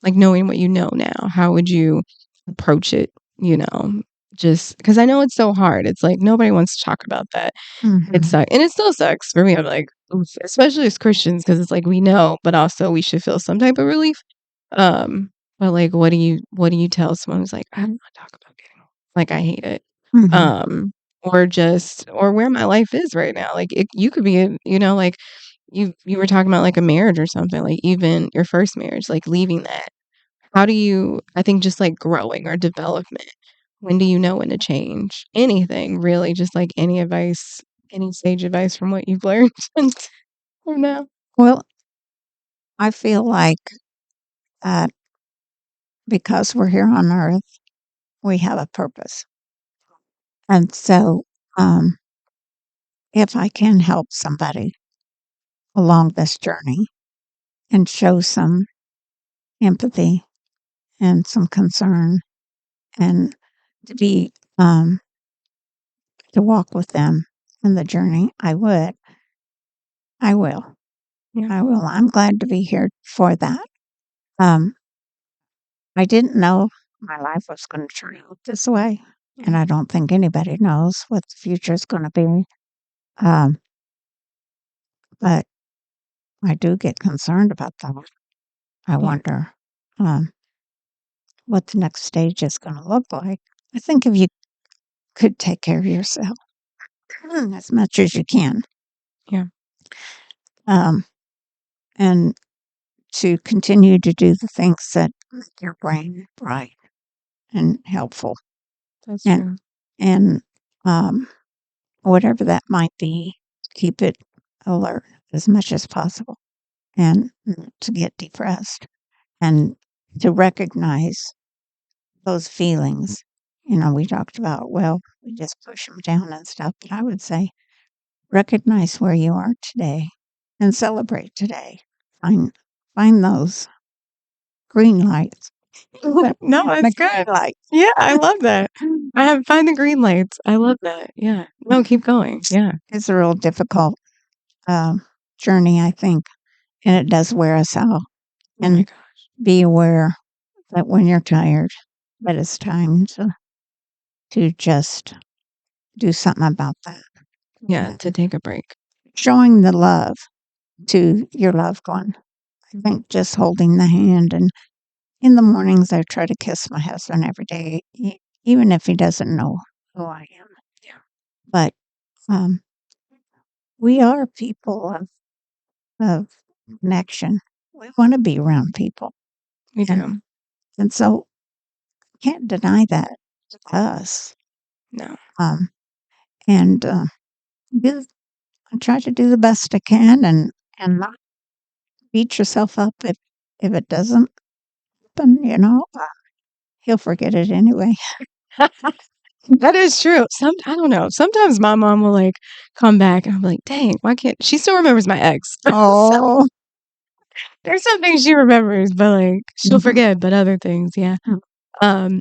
Like knowing what you know now, how would you approach it, you know? Just because I know it's so hard. It's like nobody wants to talk about that. It Mhm. sucks, and it still sucks for me. I'm like, oof, especially as Christians, because it's like we know, but also we should feel some type of relief. Um, but like, what do you tell someone who's like, I don't want to talk about getting old. Like, I hate it. Mhm. Um, or where my life is right now. Like, you could be, like you were talking about like a marriage or something. Like even your first marriage, like leaving that. How do you? I think just like growing or development. When do you know when to change? Anything really? Just like any advice, any sage advice from what you've learned or now? Well, I feel like that because we're here on earth, we have a purpose. And so, um, if I can help somebody along this journey and show some empathy and some concern and to be, to walk with them in the journey, I would. I will. Yeah, I will. I'm glad to be here for that. Um, I didn't know my life was going to turn out this way, and mm, I don't think anybody knows what the future is going to be. Um, but I do get concerned about that. I yeah, wonder um, what the next stage is going to look like. I think if you could take care of yourself as much as you can, yeah. um, and to continue to do the things that make your brain bright and helpful, That's and true. and um, whatever that might be, keep it alert as much as possible, and to get depressed and to recognize those feelings. We talked about, well, we just push them down and stuff, but I would say recognize where you are today and celebrate today. Find find those green lights. No, The it's green good. lights Yeah, I love that. I have find the green lights. I love that. Yeah. No, keep going. Yeah. is a real difficult um, journey, I think, and it does wear us out. Oh my And god. be aware that when you're tired, that it's time to just do something about that. Yeah, And to take a break. showing the love to your loved one. I think just holding the hand. And in the mornings, I try to kiss my husband every day, even if he doesn't know who I am. Yeah. But um, we are people of connection. We want to be around people. We And, do. and so can't deny that to us. No. Um, and do, I try to do the best I can and not beat yourself up if it doesn't happen, he'll forget it anyway. That is true. I don't know. Sometimes my mom will like come back and I'm like, dang, why can't she still remembers my ex? So Oh, there's some things she remembers, but like she'll mhm, forget, but other things, yeah.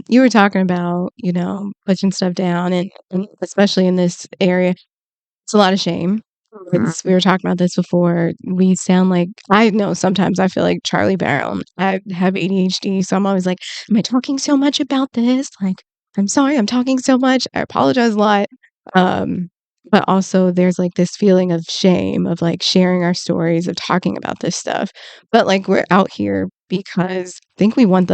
You were talking about, pushing stuff down and especially in this area, it's a lot of shame. mhm, We were talking about this before. We sound like I know sometimes I feel like Charlie Brown. I have ADHD, so I'm always like, "Am I talking so much about this? Like, I'm sorry, I'm talking so much. I apologize a lot." Um, but also there's like this feeling of shame of like sharing our stories of talking about this stuff. But like we're out here because I think we want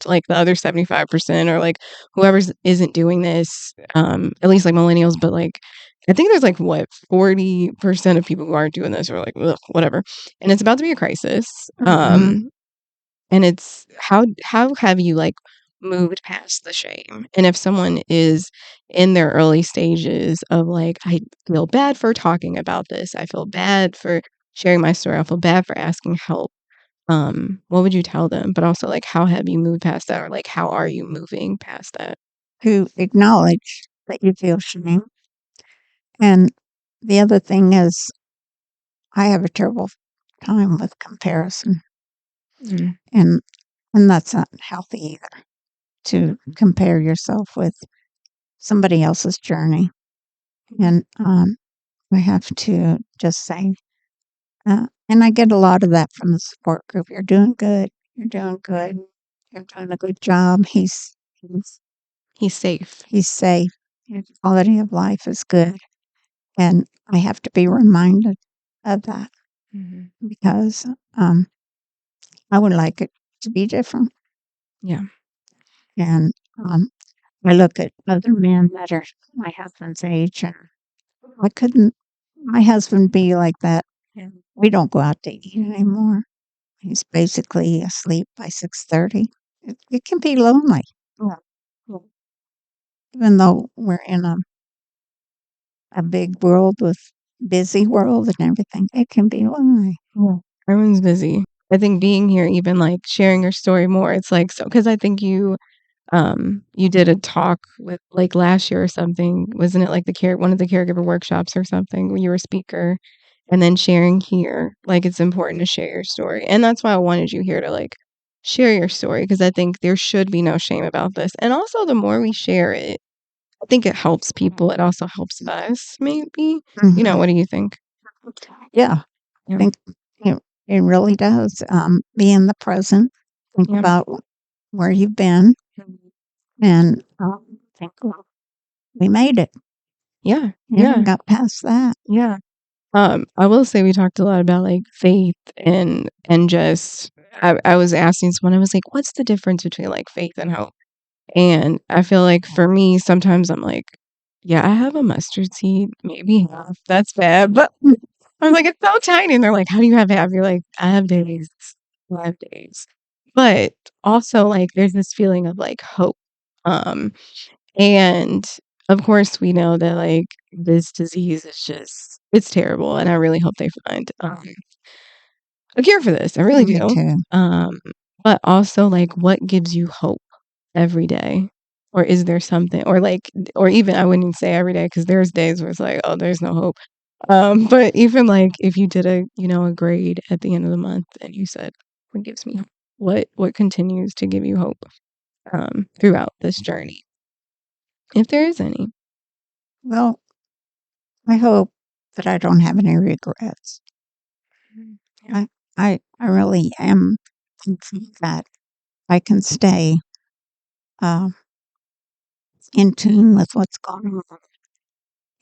like the other 75% or like whoever's isn't doing this, at least like millennials, but like I think there's like what 40% of people who aren't doing this are like, ugh, whatever. And it's about to be a crisis. mhm. And it's how have you like moved past the shame? And if someone is in their early stages of like, I feel bad for talking about this, I feel bad for sharing my story, I feel bad for asking help. What would you tell them? But also like how have you moved past that or like how are you moving past that? To acknowledge that you feel shame. And the other thing is, I have a terrible time with comparison, Mm, and that's not healthy either. To compare yourself with somebody else's journey, and I have to just say, and I get a lot of that from the support group. You're doing good. You're doing good. You're doing a good job. he's safe. He's safe. His quality of life is good. And I have to be reminded of that Mhm. because I would like it to be different. Yeah. And I look at other men that are my husband's age, and why couldn't my husband be like that? And we don't go out to eat anymore. He's basically asleep by 6:30. It can be lonely. Yeah. Yeah. Even though we're in a big world with busy world and everything, it can be lonely. Yeah. Everyone's busy. I think being here, even like sharing your story more, it's like so because I think you did a talk with like last year or something, wasn't it like one of the caregiver workshops or something where you were a speaker and then sharing here, like it's important to share your story. And that's why I wanted you here to like share your story because I think there should be no shame about this. And also the more we share it, I think it helps people. It also helps us, maybe. Mhm. What do you think? Yeah, I Yeah. think it really does. Be in the present. Think Yeah. about where you've been, and think, well, we made it. Yeah. Yeah, Yeah. got past that. Yeah. I will say we talked a lot about like faith and just I was asking someone, I was like, what's the difference between like faith and hope? And I feel like for me, sometimes I'm like, yeah, I have a mustard seed, maybe half. That's bad. But I'm like, it's so tiny. And they're like, how do you have half? You're like, I have days. I have days. But also like there's this feeling of like hope. Um and of course, we know that like this disease is just it's terrible, and I really hope they find a cure for this. I really Me do. too. Um, but also like what gives you hope every day? Or is there something or like or even I wouldn't even say every day because there's days where it's like, oh, there's no hope. But even like if you did a grade at the end of the month and you said, what gives me hope? What continues to give you hope throughout this journey? If there is any. Well, I hope that I don't have any regrets. I I really am thankful that I can stay uh, in tune with what's going on,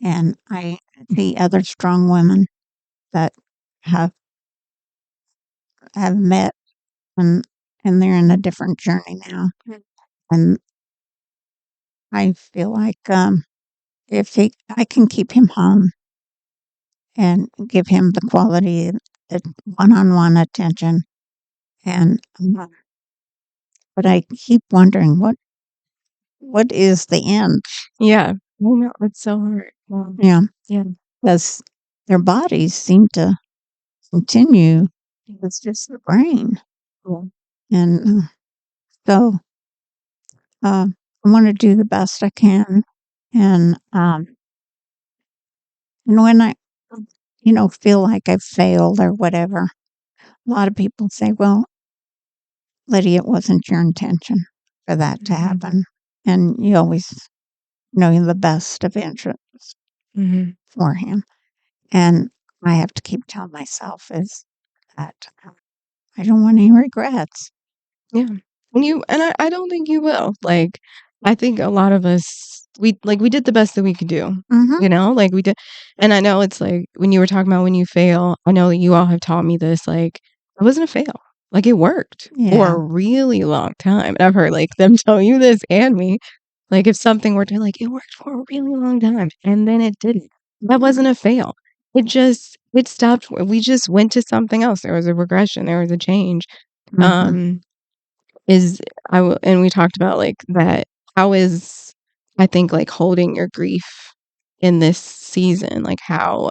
and I see other strong women that have met and they're in a different journey now, and I feel like if I can keep him home, and give him the quality, the one-on-one attention. And but I keep wondering what is the end? Yeah. I know, it's so hard. Yeah, Yeah. because their bodies seem to continue. It's just the brain, Yeah. and so I want to do the best I can, and when I feel like I've failed or whatever, a lot of people say, "Well, Lydia, it wasn't your intention for that to happen," and you always know the best of interests Mm-hmm. for him. And I have to keep telling myself is that I don't want any regrets. Yeah. And I don't think you will. Like, I think a lot of us we did the best that we could do. Mm-hmm. Like we did. And I know it's like when you were talking about when you fail, I know that you all have taught me this, like, it wasn't a fail. Like it worked for Yeah. a really long time. And I've heard like them tell you this and me. Like if something were to like it worked for a really long time and then it didn't. That wasn't a fail. It stopped. We just went to something else. There was a regression, there was a change. Mm-hmm. Um is and we talked about like that. How is I think like holding your grief in this season? Like how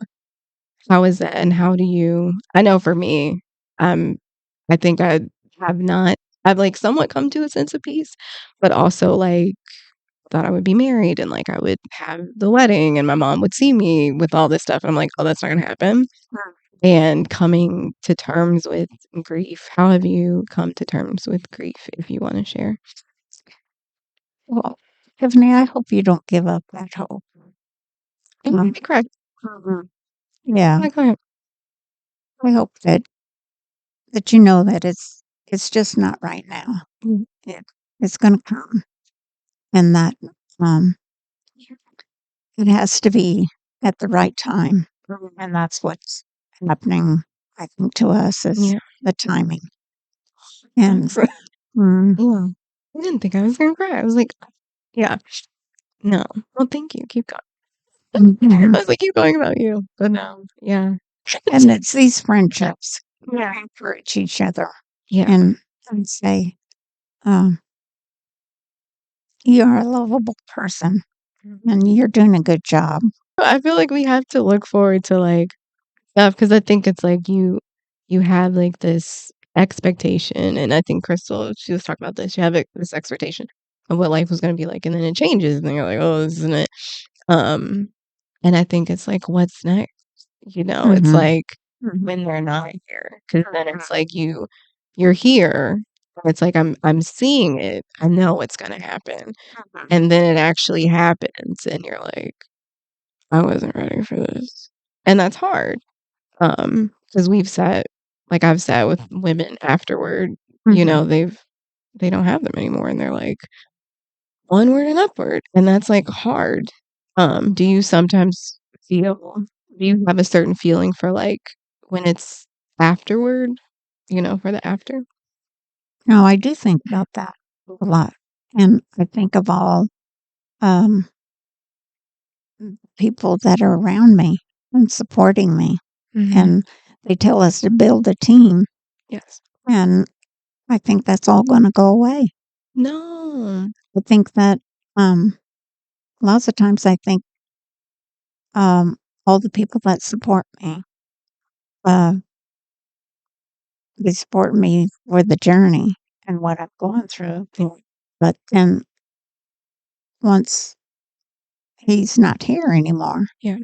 is that, and how do you? I know for me, um, I think have not. I've like somewhat come to a sense of peace, but also like thought I would be married and like I would have the wedding and my mom would see me with all this stuff. And I'm like, oh, that's not gonna happen. And coming to terms with grief. How have you come to terms with grief, if you want to share? Well, Tiffany, I hope you don't give up that hope. It made me cry. Yeah, Yeah, go ahead. I hope that you know that it's just not right now. Mm, It, it's going to come, and that um, it has to be at the right time, and that's what's happening. I think to us is yeah. the timing, and That's mm, yeah. I didn't think I was gonna cry. I was like, yeah, no. Well, thank you. Keep going. I mhm. was like, keep going about you. But no, yeah. And it's these friendships Yeah. encourage each other Yeah. and say, um, "You are a lovable person, and you're doing a good job." I feel like we have to look forward to like stuff because I think it's like you have like this expectation, and I think Crystal she was talking about this. You have this expectation of what life was going to be like, and then it changes, and then you're like, oh, this isn't it. Um, and I think it's like, what's next? It's Mhm. like when they're not here, because then it's like you're here. And it's like I'm seeing it. I know what's going to happen, and then it actually happens, and you're like, I wasn't ready for this, and that's hard. Because I've sat with women afterward, Mhm. they don't have them anymore, and they're like, onward and upward, and that's, like, hard. Do you sometimes feel do you have a certain feeling for, like, when it's afterward, for the after? No, I do think about that a lot, and I think of all, um, people that are around me and supporting me, Mhm. and they tell us to build a team, Yes. and I think that's all gonna go away. No. I think that, um, lots of times I think, all the people that support me, uh, they support me for the journey and what I've gone through, Yeah. but then once he's not here anymore, Yeah.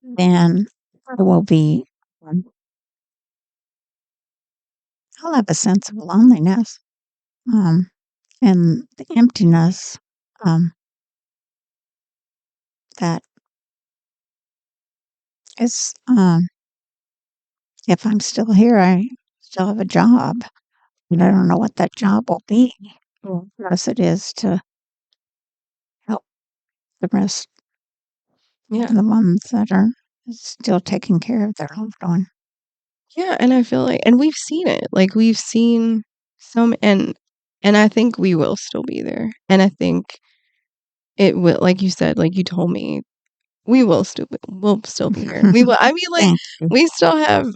then I will be, um, I'll have a sense of loneliness, um, and the emptiness, um, that is, if I'm still here, I still have a job, and I don't know what that job will be, Yeah. unless it is to help the rest of Yeah. the ones that are still taking care of their loved one. Yeah, and I feel like and we've seen it. Like, we've seen some and I think we will still be there, and I think it will like you said, like you told me We will still be we'll still be here. We will I mean, like, Thank you. we still have,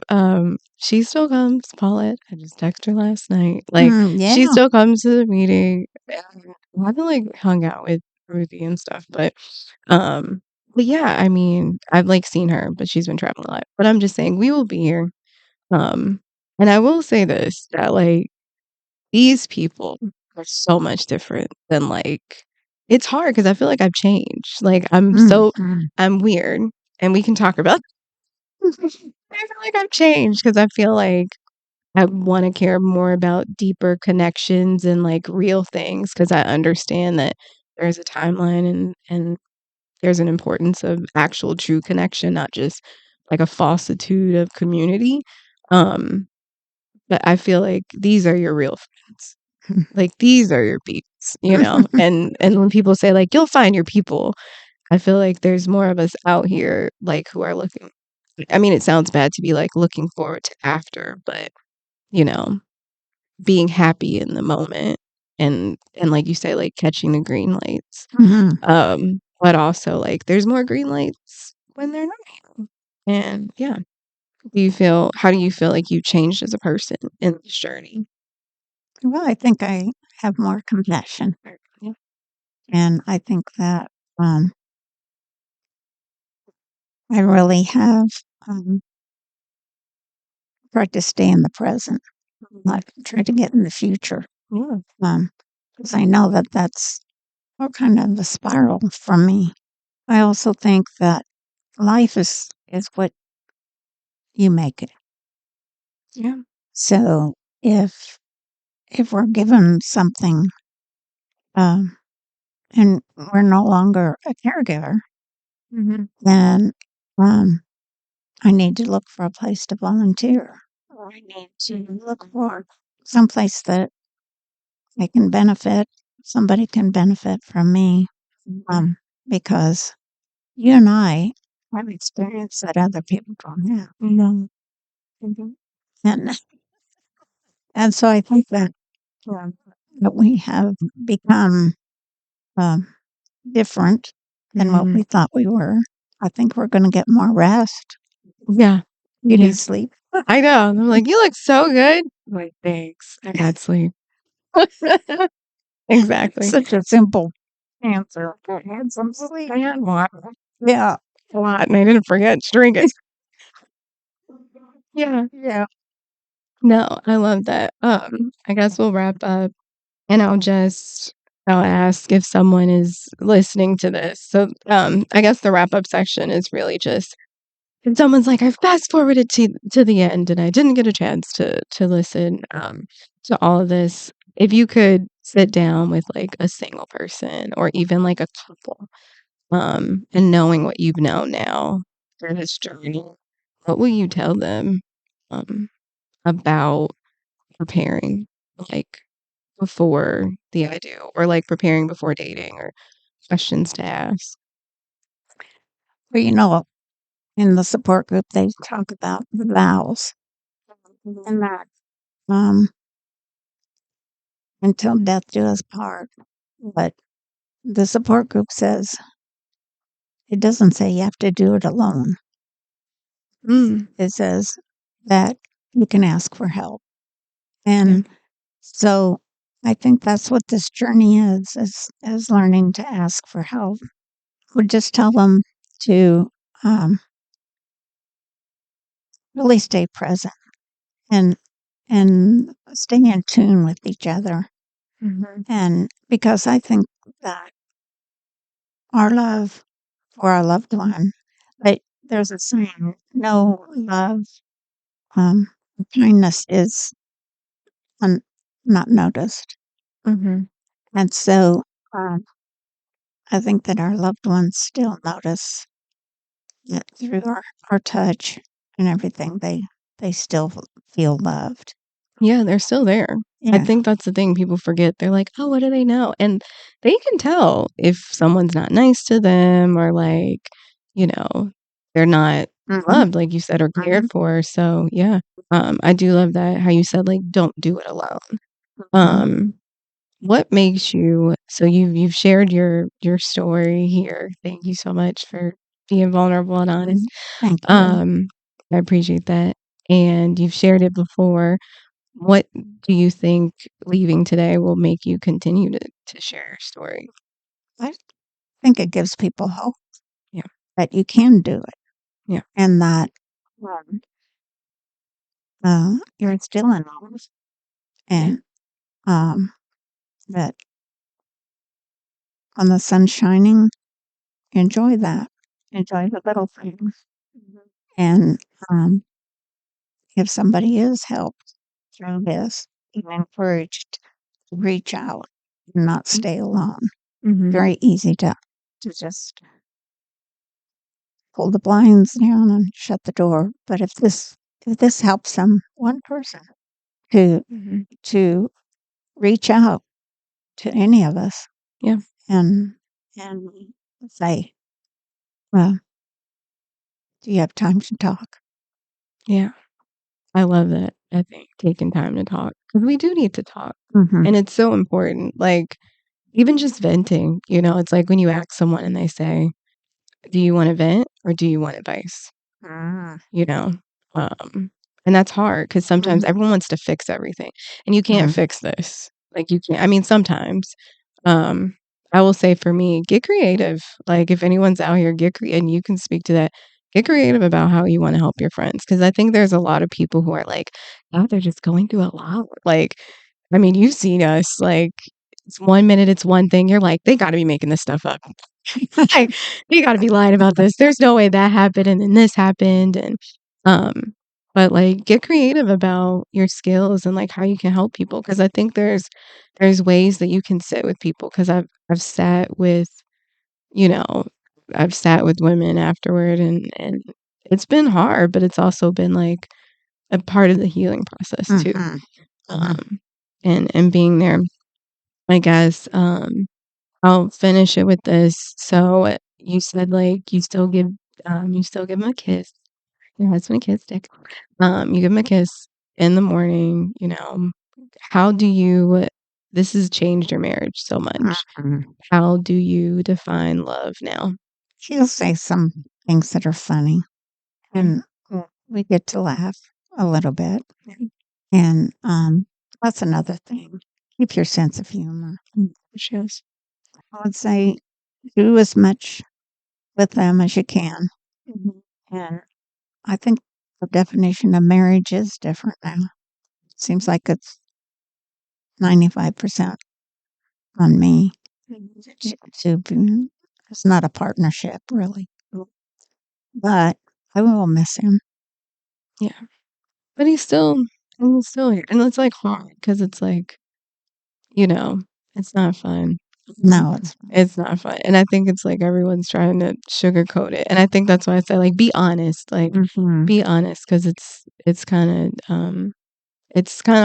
she still comes, Paulette, I just texted her last night, like, she Yeah. still comes to the meeting, and I haven't, like, hung out with Ruthie and stuff, but yeah, I mean, I've, like, seen her, but she's been traveling a lot, but I'm just saying we will be here, um, and I will say this, that, like, these people are so much different than, like it's hard because I feel like I've changed, like, Mhm. I'm weird, and we can talk about I feel like I've changed because I feel like I wanna care more about deeper connections and, like, real things because I understand that there's a timeline and there's an importance of actual true connection, not just, like, a falsitude of community, um, but I feel like these are your real friends. Like, these are your peeps, you know? And when people say, like, "You'll find your people," I feel like there's more of us out here, like, who are looking I mean, it sounds bad to be, like, looking forward to after, but, you know, being happy in the moment and like you say, like, catching the green lights. Mhm. But also, like, there's more green lights when they're not. And, yeah. How do you feel like you changed as a person in this journey? Well, I think I have more compassion, Yeah. and I think that, um, I really have, um, tried to stay in the present, not try to get in the future, Yeah. because I know that that's all kind of a spiral for me. I also think that life is what you make it. Yeah. So if we're given something, um, and we're no longer a caregiver, Mhm. then, um, I need to look for a place to volunteer, or I need to look for someplace that I can benefit somebody can benefit from me, Mhm. um, because you and I have experience that other people don't have. No. Mhm. And and so I think that, that we have become, um, different than what Mhm. we thought we were. I think we're gonna get more rest, Yeah. beauty Yeah. sleep. I know. And I'm like, "You look so good." I'm like, "Thanks. I got sleep." Exactly. Such a simple answer. I had some sleep. I had one Yeah, a lot, and I didn't forget to drink it. Yeah. yeah. No, I love that. I guess we'll wrap up, and I'll ask if someone is listening to this. So, I guess the wrap up section is really just if someone's like, "I fast forwarded to the end, and I didn't get a chance to listen, to all of this." If you could sit down with, like, a single person or even, like, a couple, and knowing what you've known now through this journey, what will you tell them, um, about preparing, like, before the I do or, like, preparing before dating or questions to ask? Well, in the support group, they talk about the vows and that, um, until death do us part. But the support group says it doesn't say you have to do it alone. Mm, It says that you can ask for help. yeah. And so I think that's what this journey is learning to ask for help. Would just tell them to, um, really stay present and stay in tune with each other. Mhm, And because I think that our love for our loved one, like there's a saying, no love, um, kindness is un- not noticed. mhm. And so, um, I think that our loved ones still notice that through our touch and everything, they still feel loved. Yeah, they're still there. I Yeah. think that's the thing people forget. They're like, "Oh, what do they know?" And they can tell if someone's not nice to them or, like, you know, they're not Mhm. loved, like you said, or Mhm. cared for. So, yeah, I do love that, how you said, like, "Don't do it alone." Mhm. Um, what makes you so you've shared your story here. Thank you so much for being vulnerable and honest. Thank you. I appreciate that. And you've shared it before. What do you think leaving today will make you continue to share your story? I think it gives people hope Yeah. that you can do it Yeah. and that you're still in love Yeah. and that when the sun's shining, enjoy that. Enjoy the little things. And if somebody is helped through this, be encouraged to reach out and not stay alone. Mhm. Very easy to just pull the blinds down and shut the door. But if this helps one person to Mhm. to reach out to any of us Yeah. and and say, well, do you have time to talk? Yeah. I love that. I think taking time to talk because we do need to talk, Mm-hmm. and it's so important. Like, even just venting, it's like when you ask someone and they say, "Do you want to vent or do you want advice?" Mm-hmm. You know? Um, and that's hard because sometimes everyone wants to fix everything, and you can't fix this. Like, you can't I mean, sometimes. Um, I will say for me, get creative. Like, if anyone's out here, and you can speak to that, get creative about how you wanna help your friends because I think there's a lot of people who are like, "God, they're just going through a lot." Like, I mean, you've seen us, like, it's 1 minute it's one thing, you're like, "They gotta be making this stuff up." Like, "They gotta be lying about this. There's no way that happened and then this happened," and, um but, like, get creative about your skills and, like, how you can help people because I think there's ways that you can sit with people because I've sat with, you know I've sat with women afterward and it's been hard, but it's also been, like, a part of the healing process too, Mm-hmm. Mm-hmm. um, and being there. I guess, I'll finish it with this. So, you said, like, you still give him a kiss, your husband a kiss, Dick. You give him a kiss in the morning, how do you this has changed your marriage so much. Mm-hmm. How do you define love now? She'll say some things that are funny, Mm, and we get to laugh a little bit. yeah, And that's another thing. Keep your sense of humor. she is. I would say do as much with them as you can. Mhm. And I think the definition of marriage is different now. Seems like it's 95% on me to be. It's not a partnership, really. But I will miss him. Yeah, but he's still here, and it's, like, hard because it's, like, you know, it's not fun. No, it's It's not fun, and I think it's, like, everyone's trying to sugarcoat it, and I think that's why I say, like, be honest, like, mm-hmm, be honest because it's kinda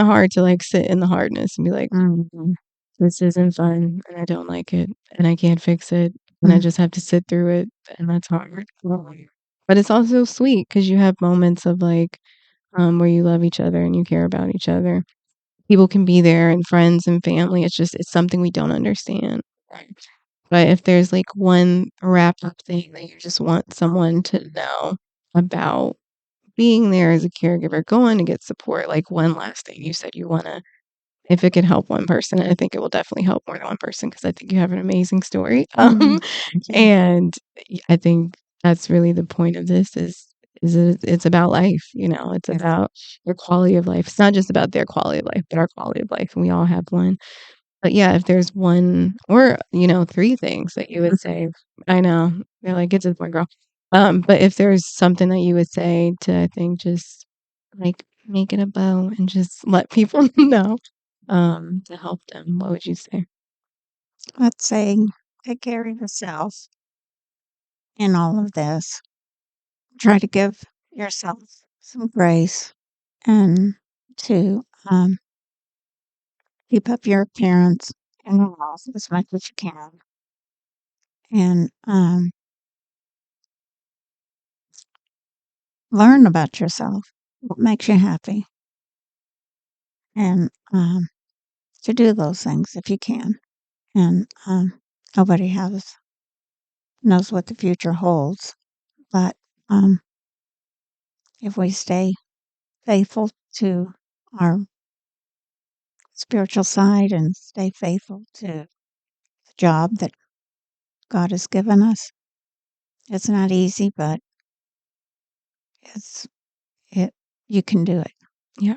hard to, like, sit in the hardness and be like, mm-hmm, "This isn't fun, and I don't like it, and I can't fix it, and I mm, just have to sit through it, and that's hard." But it's also sweet because you have moments of, like, where you love each other and you care about each other. People can be there and friends and family, it's something we don't understand. But if there's, like, one wrapped up thing that you just want someone to know about being there as a caregiver, going to get support, like, one last thing you said you wanna if it could help one person, I think it will definitely help more than one person because I think you have an amazing story, mm-hmm. Thank you. and I think that's really the point of this it's about life, it's Yes. about your quality of life. It's not just about their quality of life, but our quality of life, and we all have one. But yeah, if there's one or, 3 things that you would say I know, you're like, "Get to the point, girl." But if there's something that you would say to, I think, just, like, make it a bow and just let people know, to help them, what would you say? Let's say take care of yourself in all of this. Try to give yourself some grace and to keep up your appearance in your health as much as you can. And learn about yourself, what makes you happy, and to do those things if you can. And nobody knows what the future holds. But if we stay faithful to our spiritual side and stay faithful to the job that God has given us, it's not easy, but it's it. You can do it. Yeah.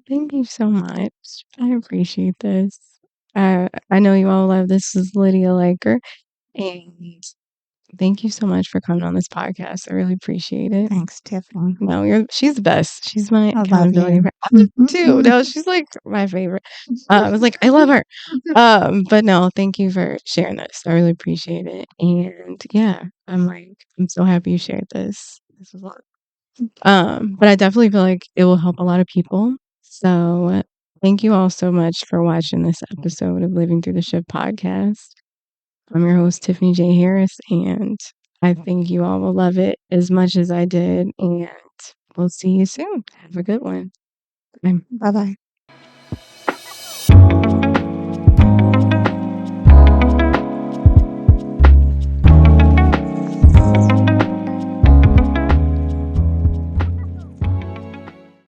Thank you so much. I appreciate this. I know you all love this. Is Lydia Liker, and thank you so much for coming on this podcast. I really appreciate it. Thanks, Tiffany. No, she's the best. She's my I love accountability. you. I love her too. No, she's like my favorite. I was like, I love her. But no, thank you for sharing this. I really appreciate it. And yeah, I'm so happy you shared this. This was a lot. But I definitely feel like it will help a lot of people. So thank you all so much for watching this episode of Living Through the Ship podcast. I'm your host, Tiffany J. Harris, and I think you all will love it as much as I did. And we'll see you soon. Have a good one. Bye. Bye bye.